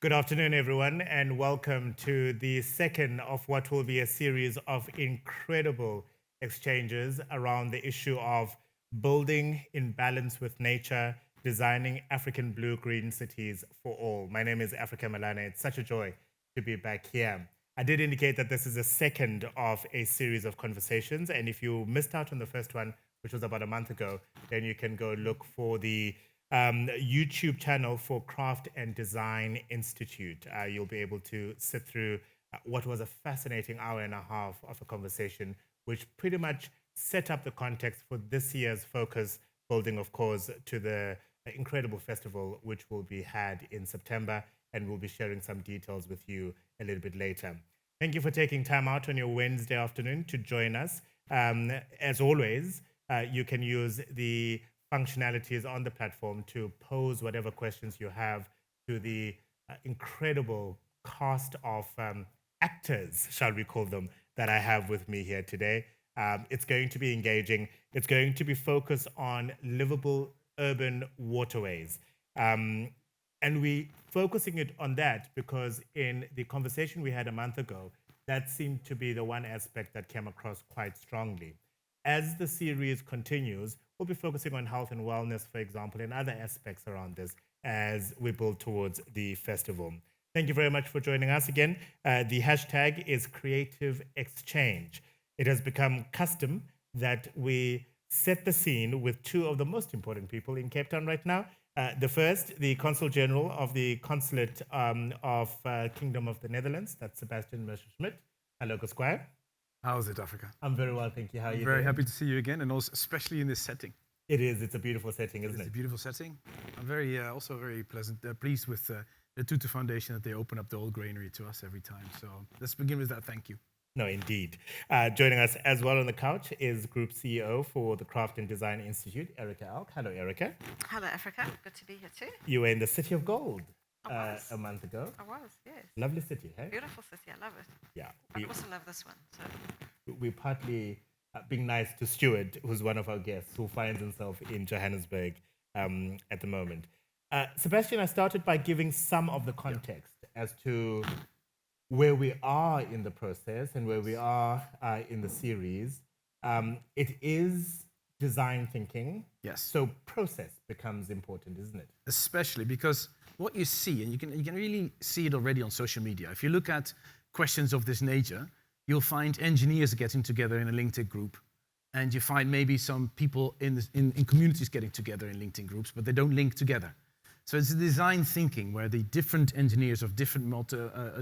Good afternoon, everyone, and welcome to the second of what will be a series of incredible exchanges around the issue of building in balance with nature, designing African blue-green cities for all. My name is Africa Melane. It's such a joy to be back here. I did indicate that this is the second of a series of conversations, and if you missed out on the first one, which was about a month ago, then you can go look for the YouTube channel for Craft and Design Institute. You'll be able to sit through what was a fascinating hour and a half of a conversation, which pretty much set up the context for this year's focus, building, of course, to the incredible festival, which will be had in September, and we'll be sharing some details with you a little bit later. Thank you for taking time out on your Wednesday afternoon to join us. As always, you can use the functionalities on the platform to pose whatever questions you have to the incredible cast of actors, shall we call them, that I have with me here today. It's going to be engaging. It's going to be focused on livable urban waterways. And we focusing it on that because in the conversation we had a month ago, that seemed to be the one aspect that came across quite strongly. As the series continues, we'll be focusing on health and wellness, for example, and other aspects around this as we build towards the festival. Thank you very much for joining us again. The hashtag is Creative Exchange. It has become custom that we set the scene with two of the most important people in Cape Town right now. The first, the Consul General of the Consulate of Kingdom of the Netherlands, that's Sebastiaan Messerschmidt. Hello, Squire. How is it, Africa? I'm very well, thank you. How are you Very doing? happy to see you again, and also especially in this setting. It is. It's a beautiful setting, isn't It's it? a beautiful setting. I'm also very pleased with the Tutu Foundation that they open up the old granary to us every time. So let's begin with that. Thank you. No, indeed. Joining us as well on the couch is Group CEO for the Craft and Design Institute, Erica Alk. Hello, Erica. Hello, Africa. Good to be here too. You were in the City of Gold I was. a month ago. I was, yes. Lovely city, hey? Beautiful city. I love it. Yeah. I also love this one. So We're partly being nice to Stuart, who's one of our guests, who finds himself in Johannesburg at the moment. Sebastiaan, I started by giving some of the context as to where we are in the process and where we are in the series. It is design thinking. Yes. So process becomes important, isn't it? Especially because what you see, and you can really see it already on social media. If you look at questions of this nature, you'll find engineers getting together in a LinkedIn group, and you find maybe some people in communities getting together in LinkedIn groups, but they don't link together. So it's a design thinking where the different engineers of different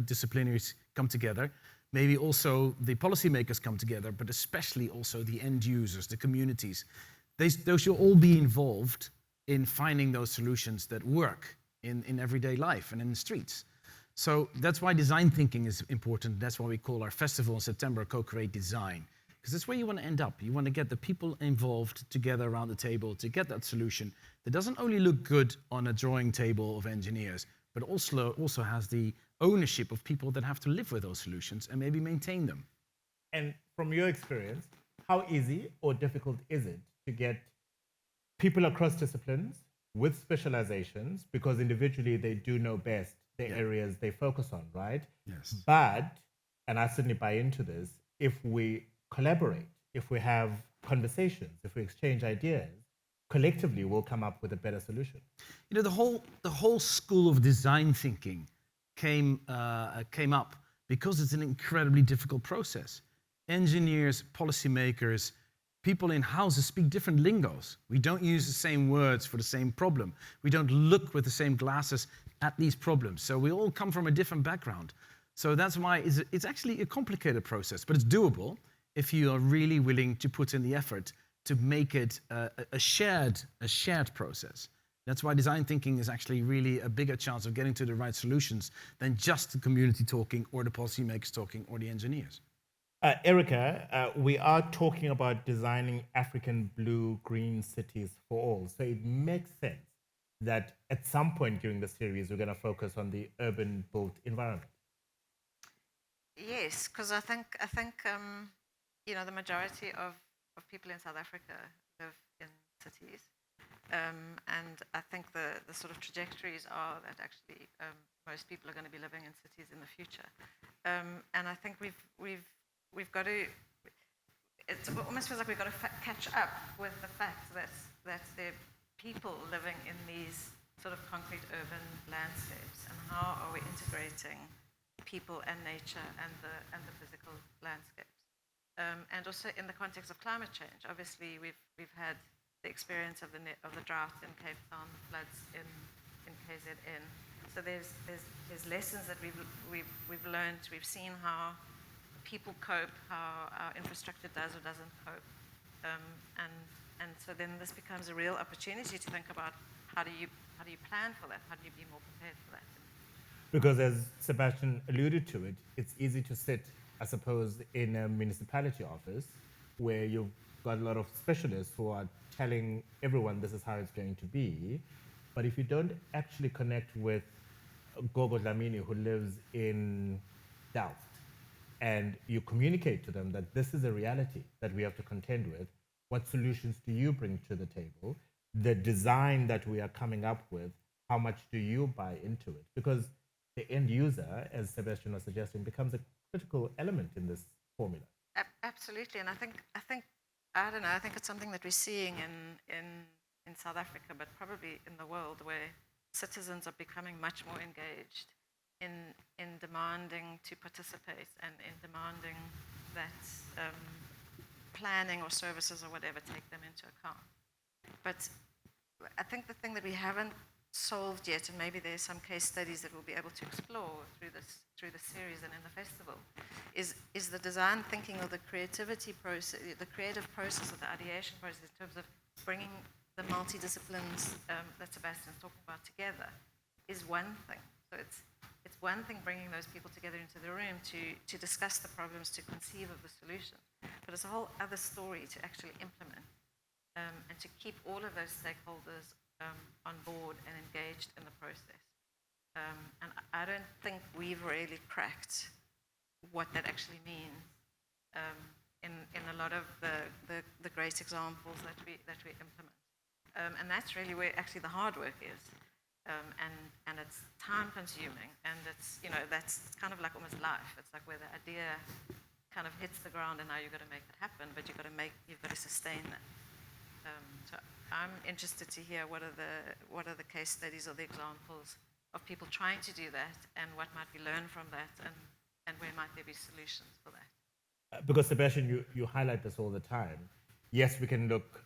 disciplinaries come together. Maybe also the policymakers come together, but especially also the end users, the communities. Those should all be involved in finding those solutions that work in everyday life and in the streets. So that's why design thinking is important. That's why we call our festival in September Co-Create Design. Because that's where you want to end up. You want to get the people involved together around the table to get that solution that doesn't only look good on a drawing table of engineers, but also has the ownership of people that have to live with those solutions and maybe maintain them. And from your experience, how easy or difficult is it to get people across disciplines with specializations, because individually they do know best the areas they focus on, right? Yes. But, and I certainly buy into this, if we collaborate, if we have conversations, if we exchange ideas, collectively we'll come up with a better solution. You know, the whole school of design thinking came up because it's an incredibly difficult process. Engineers, policymakers, people in houses speak different lingos. We don't use the same words for the same problem. We don't look with the same glasses at these problems. So we all come from a different background. So that's why it's actually a complicated process, but it's doable if you are really willing to put in the effort to make it a shared process. That's why design thinking is actually really a bigger chance of getting to the right solutions than just the community talking or the policymakers talking or the engineers. Erica, we are talking about designing African blue-green cities for all. So it makes sense that at some point during the series, we're going to focus on the urban built environment. yes, because I think the majority of people in South Africa live in cities, and I think the sort of trajectories are that actually most people are going to be living in cities in the future. And I think we've got to. It almost feels like we've got to catch up with the fact that there are people living in these sort of concrete urban landscapes, and how are we integrating people and nature and the physical landscapes, and also in the context of climate change. Obviously, we've had the experience of the drought in Cape Town, the floods in KZN. So there's lessons that we've learned. We've seen how people cope, how our infrastructure does or doesn't cope, and so then this becomes a real opportunity to think about how do you plan for that? How do you be more prepared for that? Because as Sebastiaan alluded to it, it's easy to sit, I suppose, in a municipality office where you've got a lot of specialists who are telling everyone this is how it's going to be. But if you don't actually connect with Gogo Dlamini, who lives in Delft, and you communicate to them that this is a reality that we have to contend with, what solutions do you bring to the table? The design that we are coming up with, how much do you buy into it? Because the end user, as Sebastiaan was suggesting, becomes a critical element in this formula. Absolutely, and I think I don't know. I think it's something that we're seeing in South Africa, but probably in the world, where citizens are becoming much more engaged in demanding to participate and in demanding that planning or services or whatever take them into account. But I think the thing that we haven't solved yet, and maybe there's some case studies that we'll be able to explore through the series and in the festival, is the design thinking or the creativity process, the creative process, or the ideation process in terms of bringing the multidisciplines that Sebastiaan's talking about together is one thing. So it's one thing bringing those people together into the room to discuss the problems, to conceive of the solution, but it's a whole other story to actually implement and to keep all of those stakeholders on board and engaged in the process. And I don't think we've really cracked what that actually means in a lot of the great examples that we implement. And that's really where actually the hard work is. And it's time consuming, and it's, that's kind of like almost life. It's like where the idea kind of hits the ground and now you've got to make it happen, but you've got to sustain that. So I'm interested to hear what are the case studies or the examples of people trying to do that, and what might we learn from that, and where might there be solutions for that. Because Sebastiaan, you highlight this all the time. Yes, we can look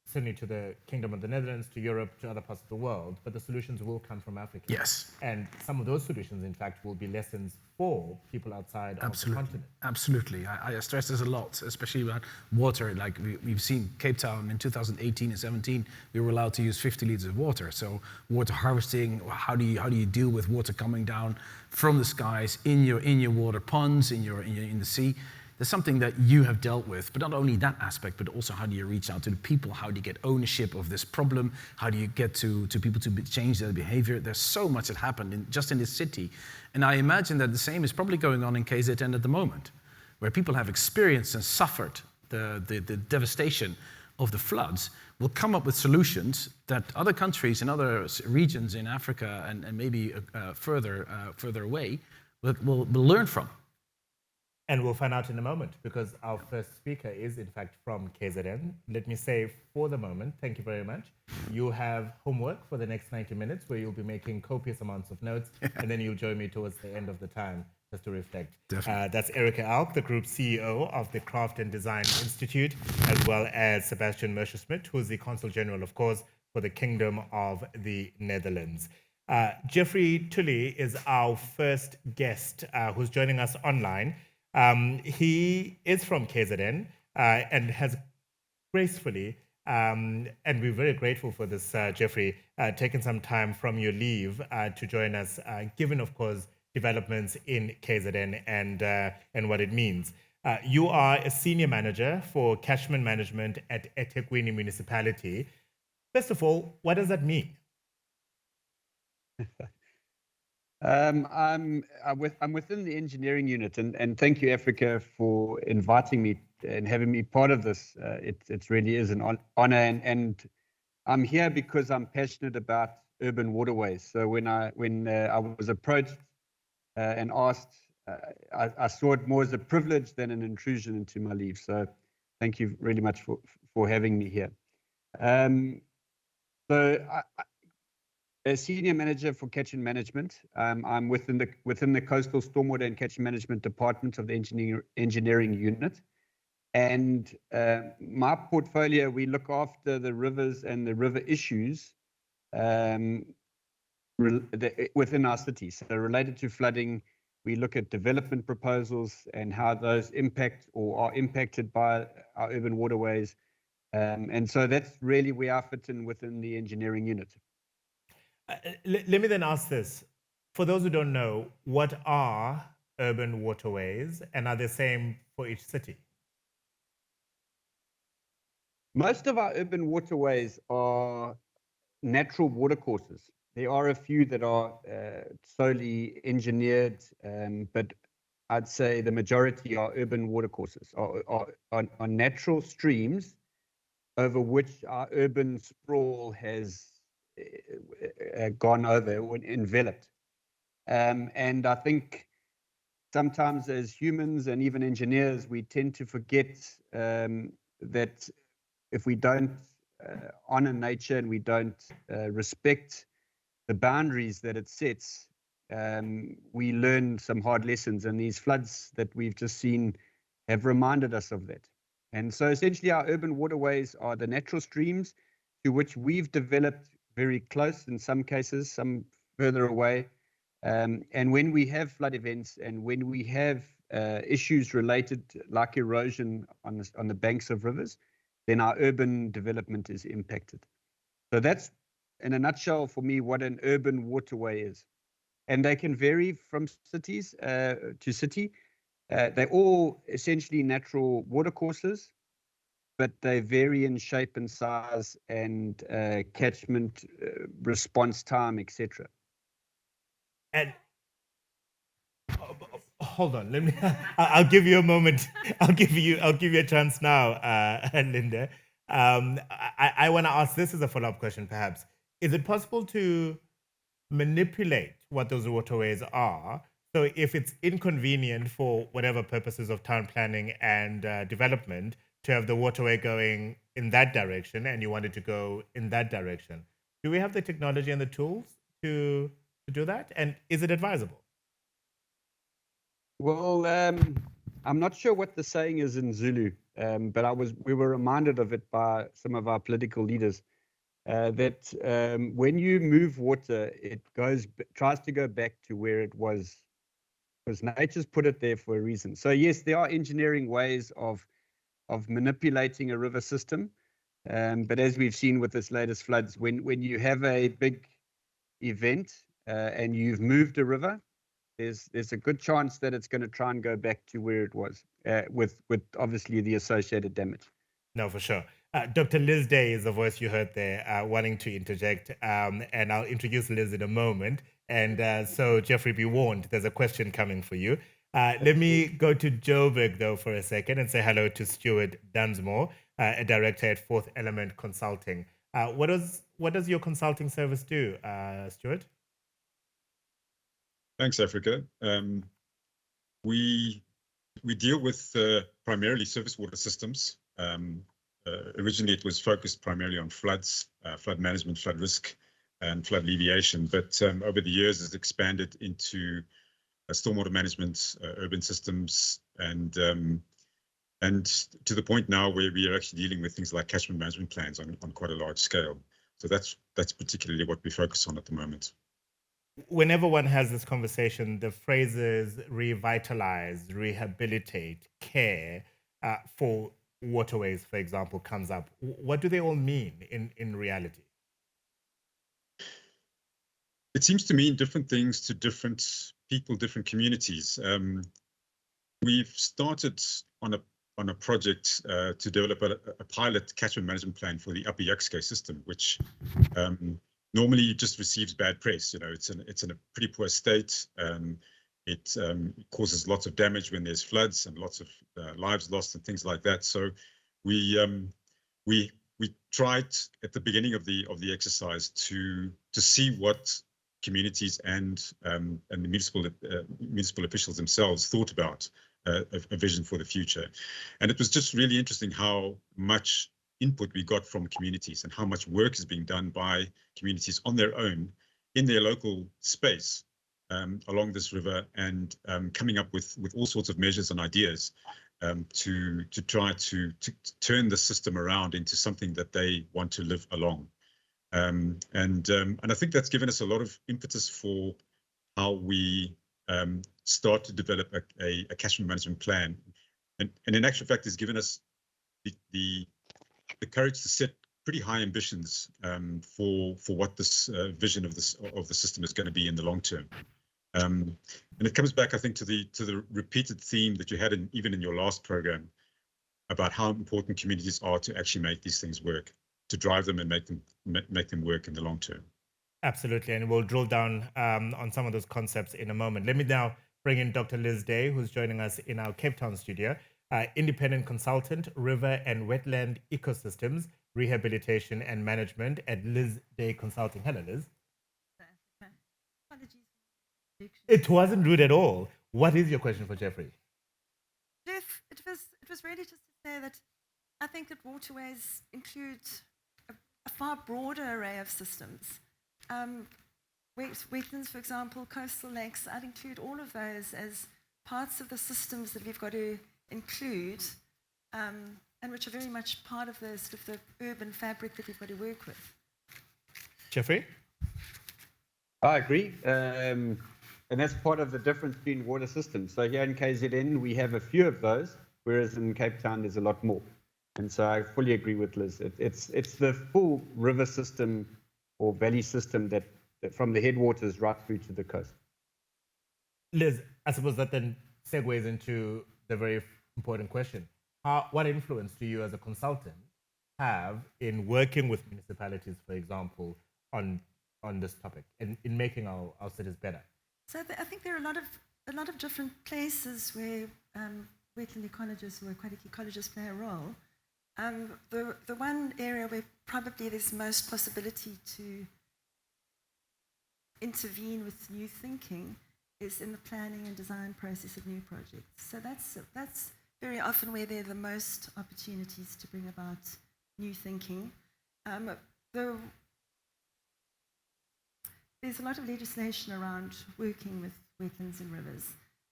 certainly to the Kingdom of the Netherlands, to Europe, to other parts of the world, but the solutions will come from Africa. Yes. And some of those solutions, in fact, will be lessons for people outside of the continent. Absolutely. I stress this a lot, especially about water. Like we've seen Cape Town in 2018 and 17, we were allowed to use 50 liters of water. So water harvesting, how do you deal with water coming down from the skies in your water ponds, in the sea? There's something that you have dealt with, but not only that aspect, but also how do you reach out to the people? How do you get ownership of this problem? How do you get to people to change their behavior? There's so much that happened just in this city. And I imagine that the same is probably going on in KZN at the moment, where people have experienced and suffered the devastation of the floods, will come up with solutions that other countries and other regions in Africa and maybe further away will learn from. And we'll find out in a moment, because our first speaker is, in fact, from KZN. Let me say, for the moment, thank you very much. You have homework for the next 90 minutes, where you'll be making copious amounts of notes, and then you'll join me towards the end of the time just to reflect. That's Erica Alk, the Group CEO of the Craft and Design Institute, as well as Sebastiaan Messerschmidt, who's the Consul General, of course, for the Kingdom of the Netherlands. Geoffery Tooley is our first guest who's joining us online. He is from KZN and has gracefully, and we're very grateful for this, Geoffery, taken some time from your leave to join us, given, of course, developments in KZN and what it means. You are a senior manager for catchment management at eThekwini Municipality. First of all, what does that mean? I'm within the engineering unit, and thank you, Africa, for inviting me and having me part of this. It really is an honor, and I'm here because I'm passionate about urban waterways. So when I was approached and asked, I saw it more as a privilege than an intrusion into my leave. So thank you really much for having me here. So as senior manager for catchment management, I'm within the coastal stormwater and catchment management department of the engineering unit. And my portfolio, we look after the rivers and the river issues within our city. So related to flooding, we look at development proposals and how those impact or are impacted by our urban waterways. And so that's really where I fit in within the engineering unit. Let me then ask this. For those who don't know, what are urban waterways, and are they the same for each city? Most of our urban waterways are natural watercourses. There are a few that are solely engineered, but I'd say the majority are urban watercourses, are natural streams over which our urban sprawl has gone over or enveloped. And I think sometimes as humans and even engineers, we tend to forget that if we don't honor nature and we don't respect the boundaries that it sets, we learn some hard lessons. And these floods that we've just seen have reminded us of that. And so essentially our urban waterways are the natural streams to which we've developed very close, in some cases, some further away. And when we have flood events and when we have issues related like erosion on the banks of rivers, then our urban development is impacted. So that's, in a nutshell, for me, what an urban waterway is. And they can vary from cities to city. They're all essentially natural watercourses, but they vary in shape and size and catchment response time, etc. And hold on, let me. I'll give you a moment. I'll give you a chance now, Linda. I want to ask this as a follow-up question, perhaps. Is it possible to manipulate what those waterways are? So if it's inconvenient for whatever purposes of town planning and development to have the waterway going in that direction and you want it to go in that direction, do we have the technology and the tools to do that? And is it advisable? Well, I'm not sure what the saying is in Zulu, but we were reminded of it by some of our political leaders. That when you move water, it tries to go back to where it was, because nature's put it there for a reason. So yes, there are engineering ways of manipulating a river system, but as we've seen with this latest floods, when you have a big event and you've moved a river, there's a good chance that it's going to try and go back to where it was, with obviously the associated damage. No, for sure. Dr. Liz Day is the voice you heard there, wanting to interject, and I'll introduce Liz in a moment. And so, Geoffrey, be warned, there's a question coming for you. Let me go to Joburg, though, for a second and say hello to Stuart Dunsmore, a director at Fourth Element Consulting. What does your consulting service do, Stuart? Thanks, Africa. We deal with primarily surface water systems. Originally, it was focused primarily on floods, flood management, flood risk, and flood alleviation. But over the years, it's expanded into stormwater management, urban systems, and to the point now where we are actually dealing with things like catchment management plans on quite a large scale. So that's particularly what we focus on at the moment. Whenever one has this conversation, the phrases revitalize, rehabilitate, care for waterways, for example, comes up. What do they all mean in reality? It seems to mean different things to different people, different communities. We've started on a project to develop a pilot catchment management plan for the Upper Yuxke system, which normally just receives bad press. You know, it's in a pretty poor state. It causes lots of damage when there's floods and lots of lives lost and things like that. So we we tried at the beginning of the exercise to see what communities and the municipal officials themselves thought about a vision for the future. And it was just really interesting how much input we got from communities and how much work is being done by communities on their own in their local space along this river, and coming up with all sorts of measures and ideas to try to turn the system around into something that they want to live along. And I think that's given us a lot of impetus for how we start to develop a catchment management plan, and in actual fact, has given us the courage to set pretty high ambitions for what this vision of the system is going to be in the long term. And it comes back, I think, to the repeated theme that you had even in your last program about how important communities are to actually make these things work, to drive them and make them work in the long term. Absolutely, and we'll drill down on some of those concepts in a moment. Let me now bring in Dr. Liz Day, who's joining us in our Cape Town studio, independent consultant, river and wetland ecosystems, rehabilitation and management at Liz Day Consulting. Hello, Liz. It wasn't rude at all. What is your question for Geoffrey? Jeff, it was really just to say that I think that waterways include a far broader array of systems. Wetlands, for example, coastal lakes, I'd include all of those as parts of the systems that we've got to include, and which are very much part of the sort of the urban fabric that we've got to work with. Geoffrey? I agree. And that's part of the difference between water systems. So here in KZN, we have a few of those, whereas in Cape Town, there's a lot more. And so I fully agree with Liz. It's the full river system or valley system that from the headwaters right through to the coast. Liz, I suppose that then segues into the very important question. What influence do you as a consultant have in working with municipalities, for example, on this topic and in making our cities better? So I think there are a lot of different places where wetland ecologists or aquatic ecologists play a role. The one area where probably there's most possibility to intervene with new thinking is in the planning and design process of new projects. So that's very often where there are the most opportunities to bring about new thinking. There's a lot of legislation around working with wetlands and rivers.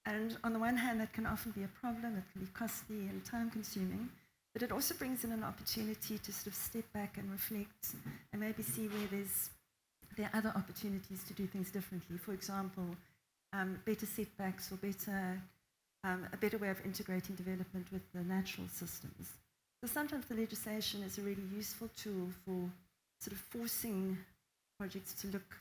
And on the one hand, that can often be a problem, it can be costly and time-consuming, but it also brings in an opportunity to sort of step back and reflect and maybe see where there are other opportunities to do things differently. For example, better setbacks or a better way of integrating development with the natural systems. So sometimes the legislation is a really useful tool for sort of forcing projects to look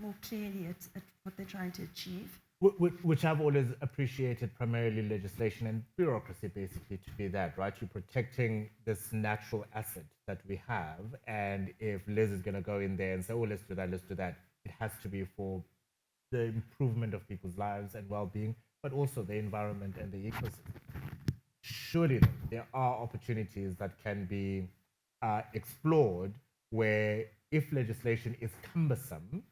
more clearly at what they're trying to achieve. Which I've always appreciated primarily legislation and bureaucracy basically to be that, right? You're protecting this natural asset that we have, and if Liz is going to go in there and say, oh, let's do that, it has to be for the improvement of people's lives and well-being, but also the environment and the ecosystem. Surely there are opportunities that can be explored where if legislation is cumbersome,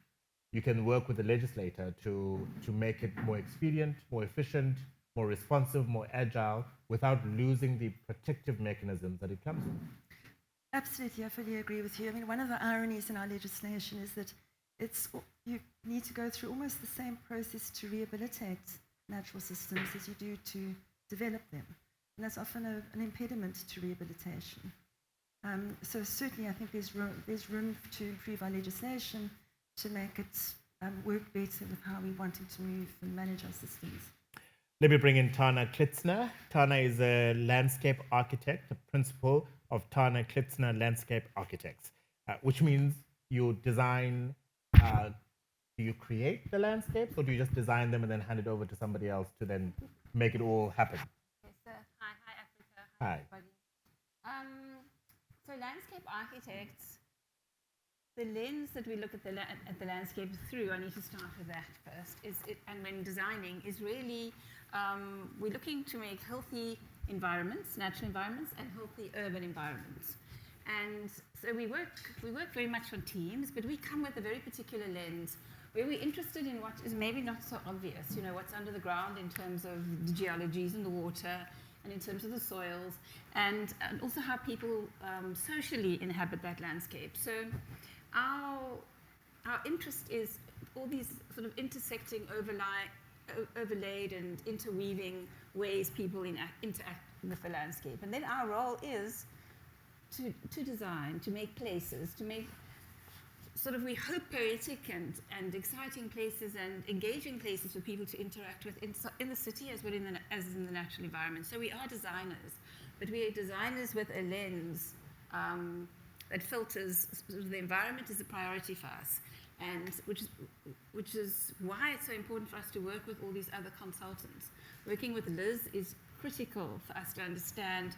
you can work with the legislator to make it more expedient, more efficient, more responsive, more agile, without losing the protective mechanisms that it comes with. Absolutely, I fully agree with you. I mean, one of the ironies in our legislation is that you need to go through almost the same process to rehabilitate natural systems as you do to develop them. And that's often an impediment to rehabilitation. So certainly I think there's room to improve our legislation to make it work better with how we wanting to move and manage our systems. Let me bring in Tarna Klitzner. Tarna is a landscape architect, a principal of Tarna Klitzner Landscape Architects, which means you design, do you create the landscapes or do you just design them and then hand it over to somebody else to then make it all happen? Yes, sir. Hi, Africa. Hi. Everybody. So landscape architects, the lens that we look at the landscape through, I need to start with that first, and when designing, is really, we're looking to make healthy environments, natural environments, and healthy urban environments. And so we work very much on teams, but we come with a very particular lens where we're interested in what is maybe not so obvious, what's under the ground in terms of the geologies and the water, and in terms of the soils, and also how people socially inhabit that landscape. So our interest is all these sort of intersecting, overlaid and interweaving ways people interact with the landscape. And then our role is to design, to make places, to make sort of, we hope, poetic and exciting places and engaging places for people to interact with in the city as well as in the natural environment. So we are designers, but we are designers with a lens that filters sort of the environment is a priority for us, and which is why it's so important for us to work with all these other consultants. Working with Liz is critical for us to understand,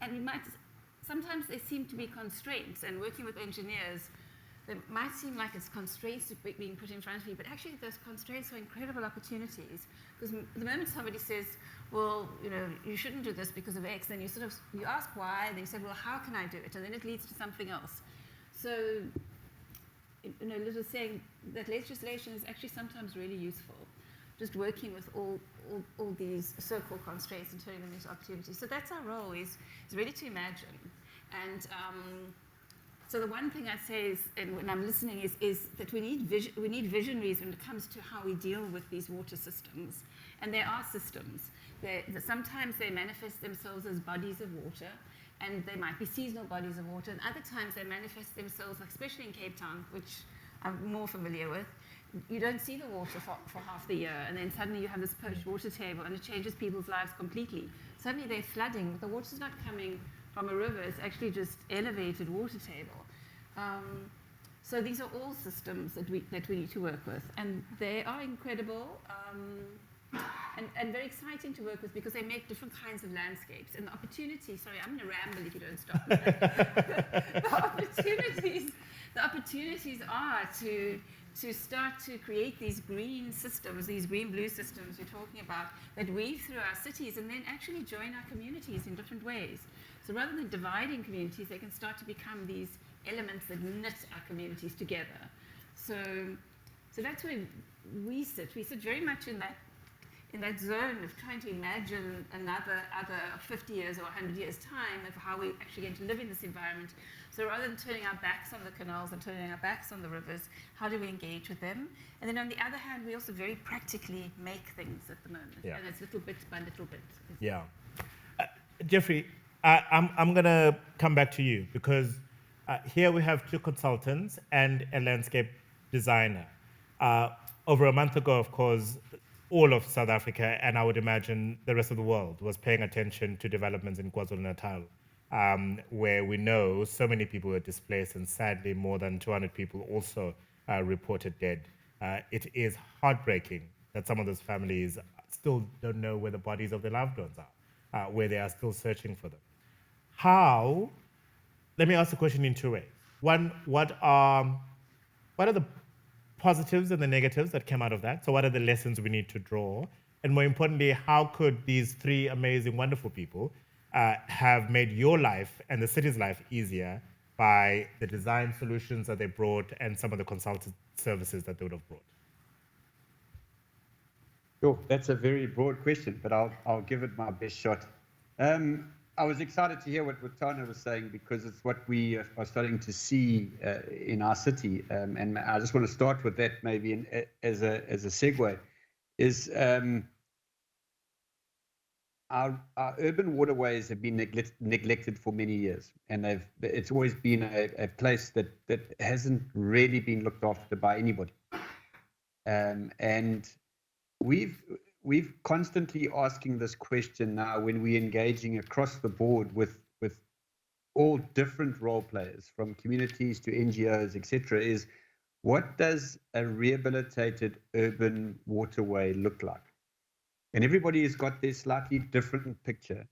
and sometimes there seem to be constraints, and working with engineers, it might seem like it's constraints being put in front of you, but actually those constraints are incredible opportunities. Because the moment somebody says, well, you shouldn't do this because of X, then you ask why, and then you say, well, how can I do it? And then it leads to something else. So, Liz was saying that legislation is actually sometimes really useful. Just working with all these so-called constraints and turning them into opportunities. So that's our role, is really to imagine. And so the one thing I'd say is, and when I'm listening, is that we need visionaries when it comes to how we deal with these water systems. And there are systems. Sometimes they manifest themselves as bodies of water, and they might be seasonal bodies of water, and other times they manifest themselves, especially in Cape Town, which I'm more familiar with. You don't see the water for half the year, and then suddenly you have this post-water table, and it changes people's lives completely. Suddenly they're flooding. The water's not coming from a river, it's actually just elevated water table. So these are all systems that we need to work with, and they are incredible and very exciting to work with because they make different kinds of landscapes. And the opportunity, sorry, I'm going to ramble if you don't stop me. the opportunities are to start to create these green systems, these green-blue systems we're talking about, that weave through our cities and then actually join our communities in different ways. So rather than dividing communities, they can start to become these elements that knit our communities together. So that's where we sit. We sit very much in that zone of trying to imagine another 50 years or 100 years' time of how we're actually going to live in this environment. So rather than turning our backs on the canals and turning our backs on the rivers, how do we engage with them? And then on the other hand, we also very practically make things at the moment. Yeah. And it's little bit by little bit. Yeah. Jeffrey, I'm going to come back to you because here we have two consultants and a landscape designer. Over a month ago, of course, all of South Africa, and I would imagine the rest of the world, was paying attention to developments in KwaZulu-Natal, where we know so many people were displaced, and sadly more than 200 people also reported dead. It is heartbreaking that some of those families still don't know where the bodies of their loved ones are, where they are still searching for them. Let me ask the question in two ways. One, what are the positives and the negatives that came out of that? So what are the lessons we need to draw? And more importantly, how could these three amazing, wonderful people have made your life and the city's life easier by the design solutions that they brought and some of the consultant services that they would have brought? Sure, that's a very broad question, but I'll give it my best shot. I was excited to hear what Tarna was saying because it's what we are starting to see in our city, and I just want to start with that maybe as a segue. Is our urban waterways have been neglected for many years, and it's always been a place that hasn't really been looked after by anybody, and we've constantly asking this question now when we're engaging across the board with all different role players, from communities to NGOs, etc., is what does a rehabilitated urban waterway look like? And everybody has got their slightly different picture.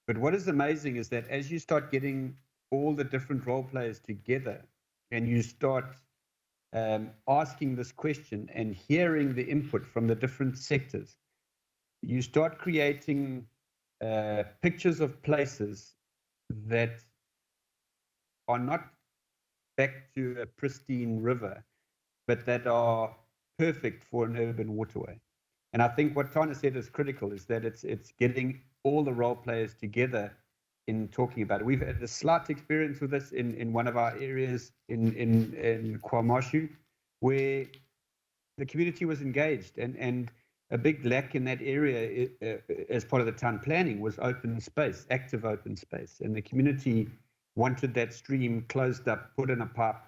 But what is amazing is that as you start getting all the different role players together and you start asking this question and hearing the input from the different sectors, you start creating pictures of places that are not back to a pristine river, but that are perfect for an urban waterway. And I think what Tarna said is critical, is that it's getting all the role players together in talking about it. We've had a slight experience with this in one of our areas in KwaMashu, where the community was engaged, and a big lack in that area as part of the town planning was open space, active open space. And the community wanted that stream closed up, put in a pipe,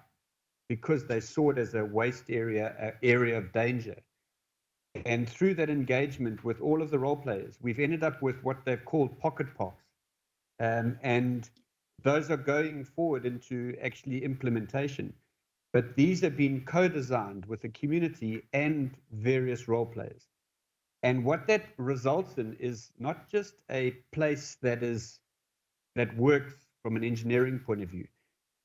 because they saw it as a waste area, an area of danger. And through that engagement with all of the role players, we've ended up with what they've called pocket parks. And those are going forward into actually implementation. But these have been co-designed with the community and various role players. And what that results in is not just a place that works from an engineering point of view,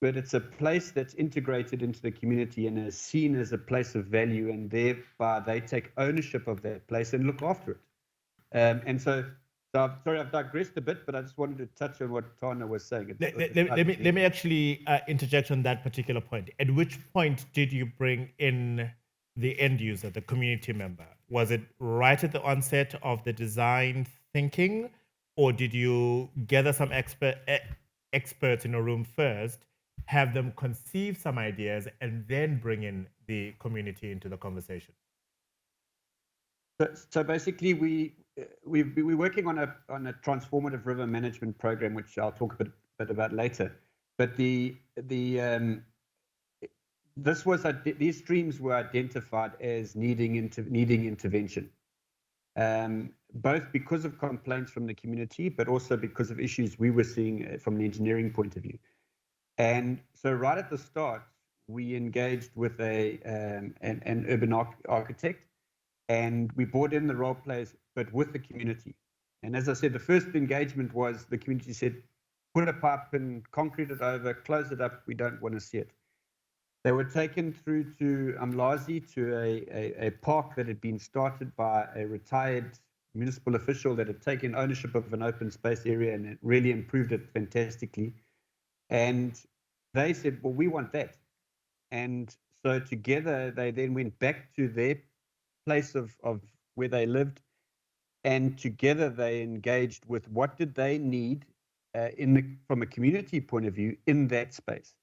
but it's a place that's integrated into the community and is seen as a place of value, and thereby they take ownership of that place and look after it. And so sorry, I've digressed a bit, but I just wanted to touch on what Tarna was saying. Let me actually interject on that particular point. At which point did you bring in the end user, the community member? Was it right at the onset of the design thinking, or did you gather some experts in a room first, have them conceive some ideas, and then bring in the community into the conversation? So basically, we're working on a transformative river management program, which I'll talk a bit about later. But these streams were identified as needing intervention, both because of complaints from the community, but also because of issues we were seeing from an engineering point of view. And so right at the start, we engaged with an urban architect, and we brought in the role players, but with the community. And as I said, the first engagement was the community said, put a pipe in, concrete it over, close it up, we don't want to see it. They were taken through to Umlazi, to a park that had been started by a retired municipal official that had taken ownership of an open space area, and it really improved it fantastically. And they said, well, we want that. And so together, they then went back to their place of where they lived, and together they engaged with what did they need from a community point of view in that space.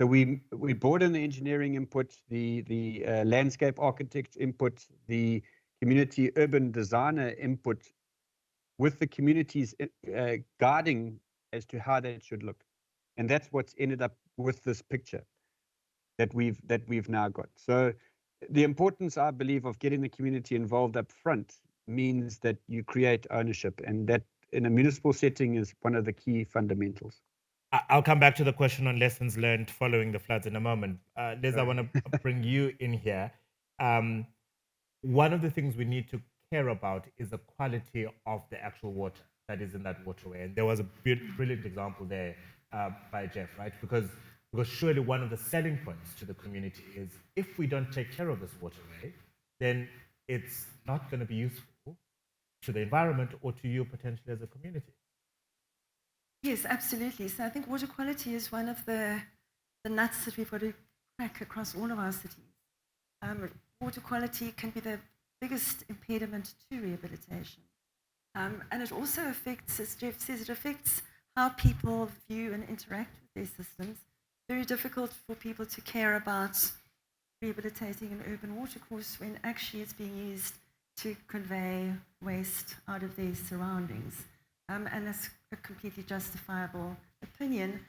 So we brought in the engineering input, the landscape architect input, the community urban designer input, with the community's guiding as to how that should look. And that's what's ended up with this picture that we've now got. So the importance, I believe, of getting the community involved up front means that you create ownership, and that in a municipal setting is one of the key fundamentals. I'll come back to the question on lessons learned following the floods in a moment. Liz, I want to bring you in here. One of the things we need to care about is the quality of the actual water that is in that waterway. And there was a brilliant example there by Jeff, right? Because surely one of the selling points to the community is, if we don't take care of this waterway, then it's not going to be useful to the environment or to you potentially as a community. Yes, absolutely. So I think water quality is one of the nuts that we've got to crack across all of our cities. Water quality can be the biggest impediment to rehabilitation. And it also affects, as Jeff says, it affects how people view and interact with their systems. Very difficult for people to care about rehabilitating an urban watercourse when actually it's being used to convey waste out of their surroundings. And that's a completely justifiable opinion.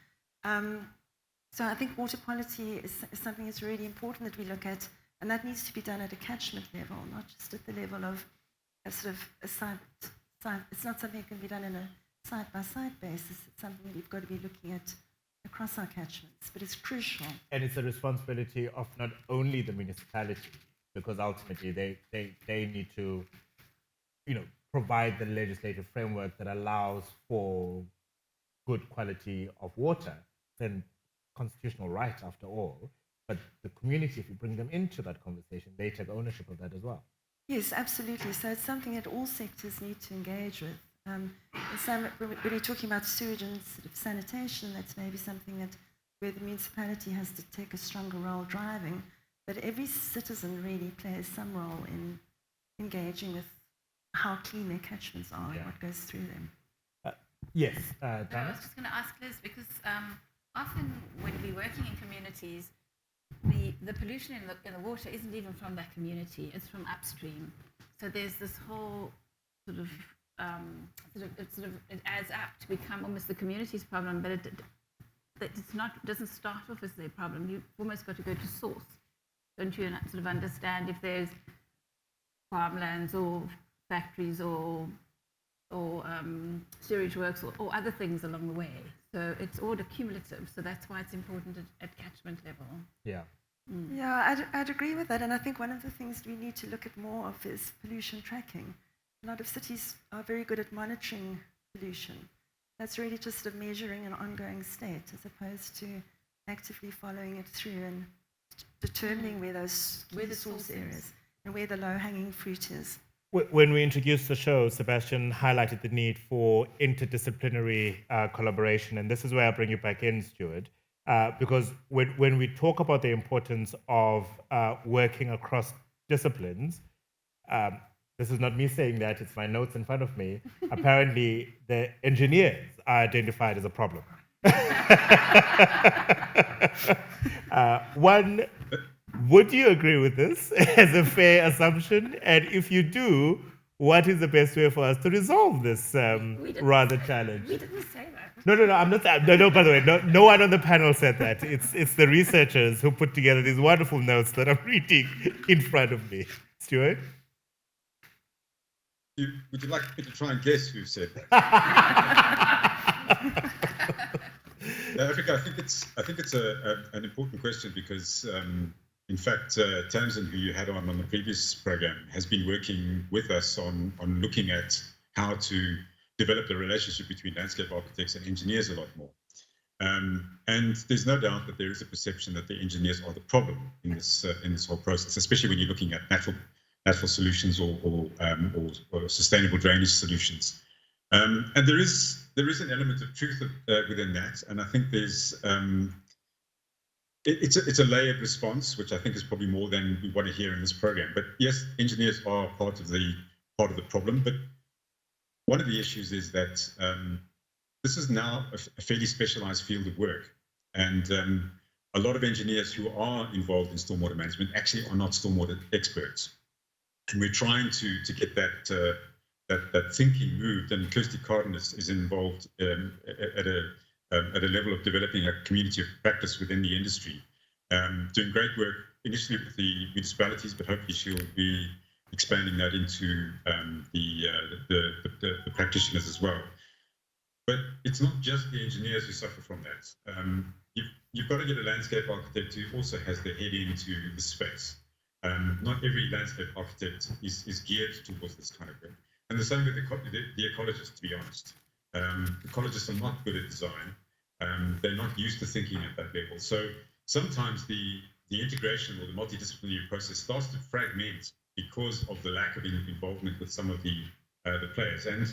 So I think water quality is something that's really important that we look at, and that needs to be done at a catchment level, not just at the level of a sort of a site. It's not something that can be done in a site-by-site basis. It's something that we've got to be looking at across our catchments, but it's crucial. And it's a responsibility of not only the municipality, because ultimately they need to, provide the legislative framework that allows for good quality of water. Then constitutional right, after all. But the community, if you bring them into that conversation, they take ownership of that as well. Yes, absolutely. So it's something that all sectors need to engage with. When you're talking about sewage and sort of sanitation, that's maybe something that where the municipality has to take a stronger role driving, but every citizen really plays some role in engaging with how clean their catchments are and what goes through them. Yes, No, I Tarna? was just going to ask Liz, because often when we're working in communities, the pollution in the water isn't even from that community, it's from upstream. So there's this whole sort of it adds up to become almost the community's problem, but it doesn't start off as their problem. You've almost got to go to source, don't you, and sort of understand if there's farmlands or factories or sewage works or other things along the way. So it's all cumulative. So that's why it's important at catchment level. Yeah. Yeah, I'd agree with that. And I think one of the things we need to look at more of is pollution tracking. A lot of cities are very good at monitoring pollution. That's really just sort of measuring an ongoing state as opposed to actively following it through and determining where those key source areas and where the low-hanging fruit is. When we introduced the show, Sebastiaan highlighted the need for interdisciplinary collaboration, and this is where I bring you back in, Stuart, because when we talk about the importance of working across disciplines, this is not me saying that, it's my notes in front of me, apparently the engineers are identified as a problem. One, would you agree with this as a fair assumption? And if you do, what is the best way for us to resolve this rather challenge? We didn't say that. No, I'm not. No, by the way, no one on the panel said that. It's the researchers who put together these wonderful notes that I'm reading in front of me. Stuart? Would you like me to try and guess who said that? Africa, I think it's an important question because, in fact, Tamsin, who you had on the previous program, has been working with us on looking at how to develop the relationship between landscape architects and engineers a lot more. And there's no doubt that there is a perception that the engineers are the problem in this whole process, especially when you're looking at natural solutions or sustainable drainage solutions. And there is an element of truth within that, and I think there's it's a layered response, which I think is probably more than we want to hear in this program. But yes, engineers are part of the problem. But one of the issues is that this is now a fairly specialized field of work, and a lot of engineers who are involved in stormwater management actually are not stormwater experts. And we're trying to get that thinking moved, and Kirsty Carden is involved at a level of developing a community of practice within the industry, doing great work initially with the municipalities, but hopefully she'll be expanding that into the practitioners as well. But it's not just the engineers who suffer from that. You've got to get a landscape architect who also has their head into the space. Not every landscape architect is geared towards this kind of thing. And the same with the ecologist, to be honest. Ecologists are not good at design. They're not used to thinking at that level. So sometimes the integration or the multidisciplinary process starts to fragment because of the lack of involvement with some of the players. And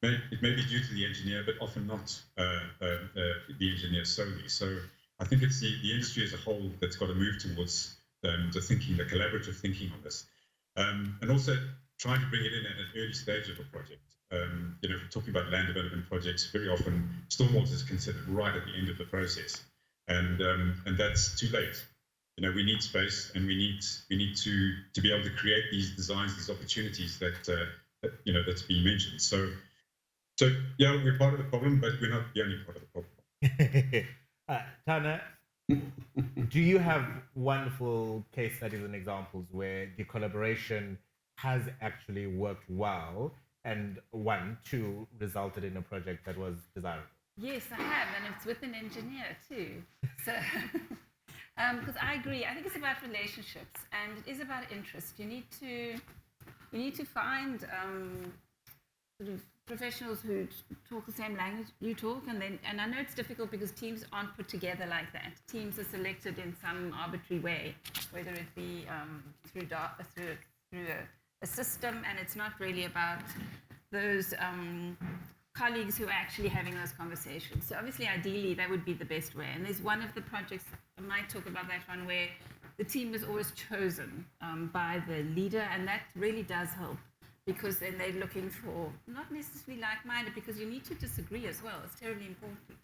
it may be due to the engineer, but often not the engineer solely. So I think it's the industry as a whole that's got to move towards the thinking, the collaborative thinking on this, and also trying to bring it in at an early stage of a project. If we're talking about land development projects, very often stormwater is considered right at the end of the process, and that's too late. We need space, and we need to be able to create these designs, these opportunities that's being mentioned. So yeah, we're part of the problem, but we're not the only part of the problem. Tarna, do you have wonderful case studies and examples where the collaboration has actually worked well and two resulted in a project that was desirable? Yes, I have, and it's with an engineer too. So, because I agree, I think it's about relationships and it is about interest. You need to find sort of professionals who talk the same language you talk, and I know it's difficult because teams aren't put together like that. Teams are selected in some arbitrary way, whether it be through a system, and it's not really about those colleagues who are actually having those conversations. So obviously, ideally, that would be the best way. And there's one of the projects, I might talk about that one, where the team was always chosen by the leader, and that really does help, because then they're looking for not necessarily like-minded, because you need to disagree as well. It's terribly important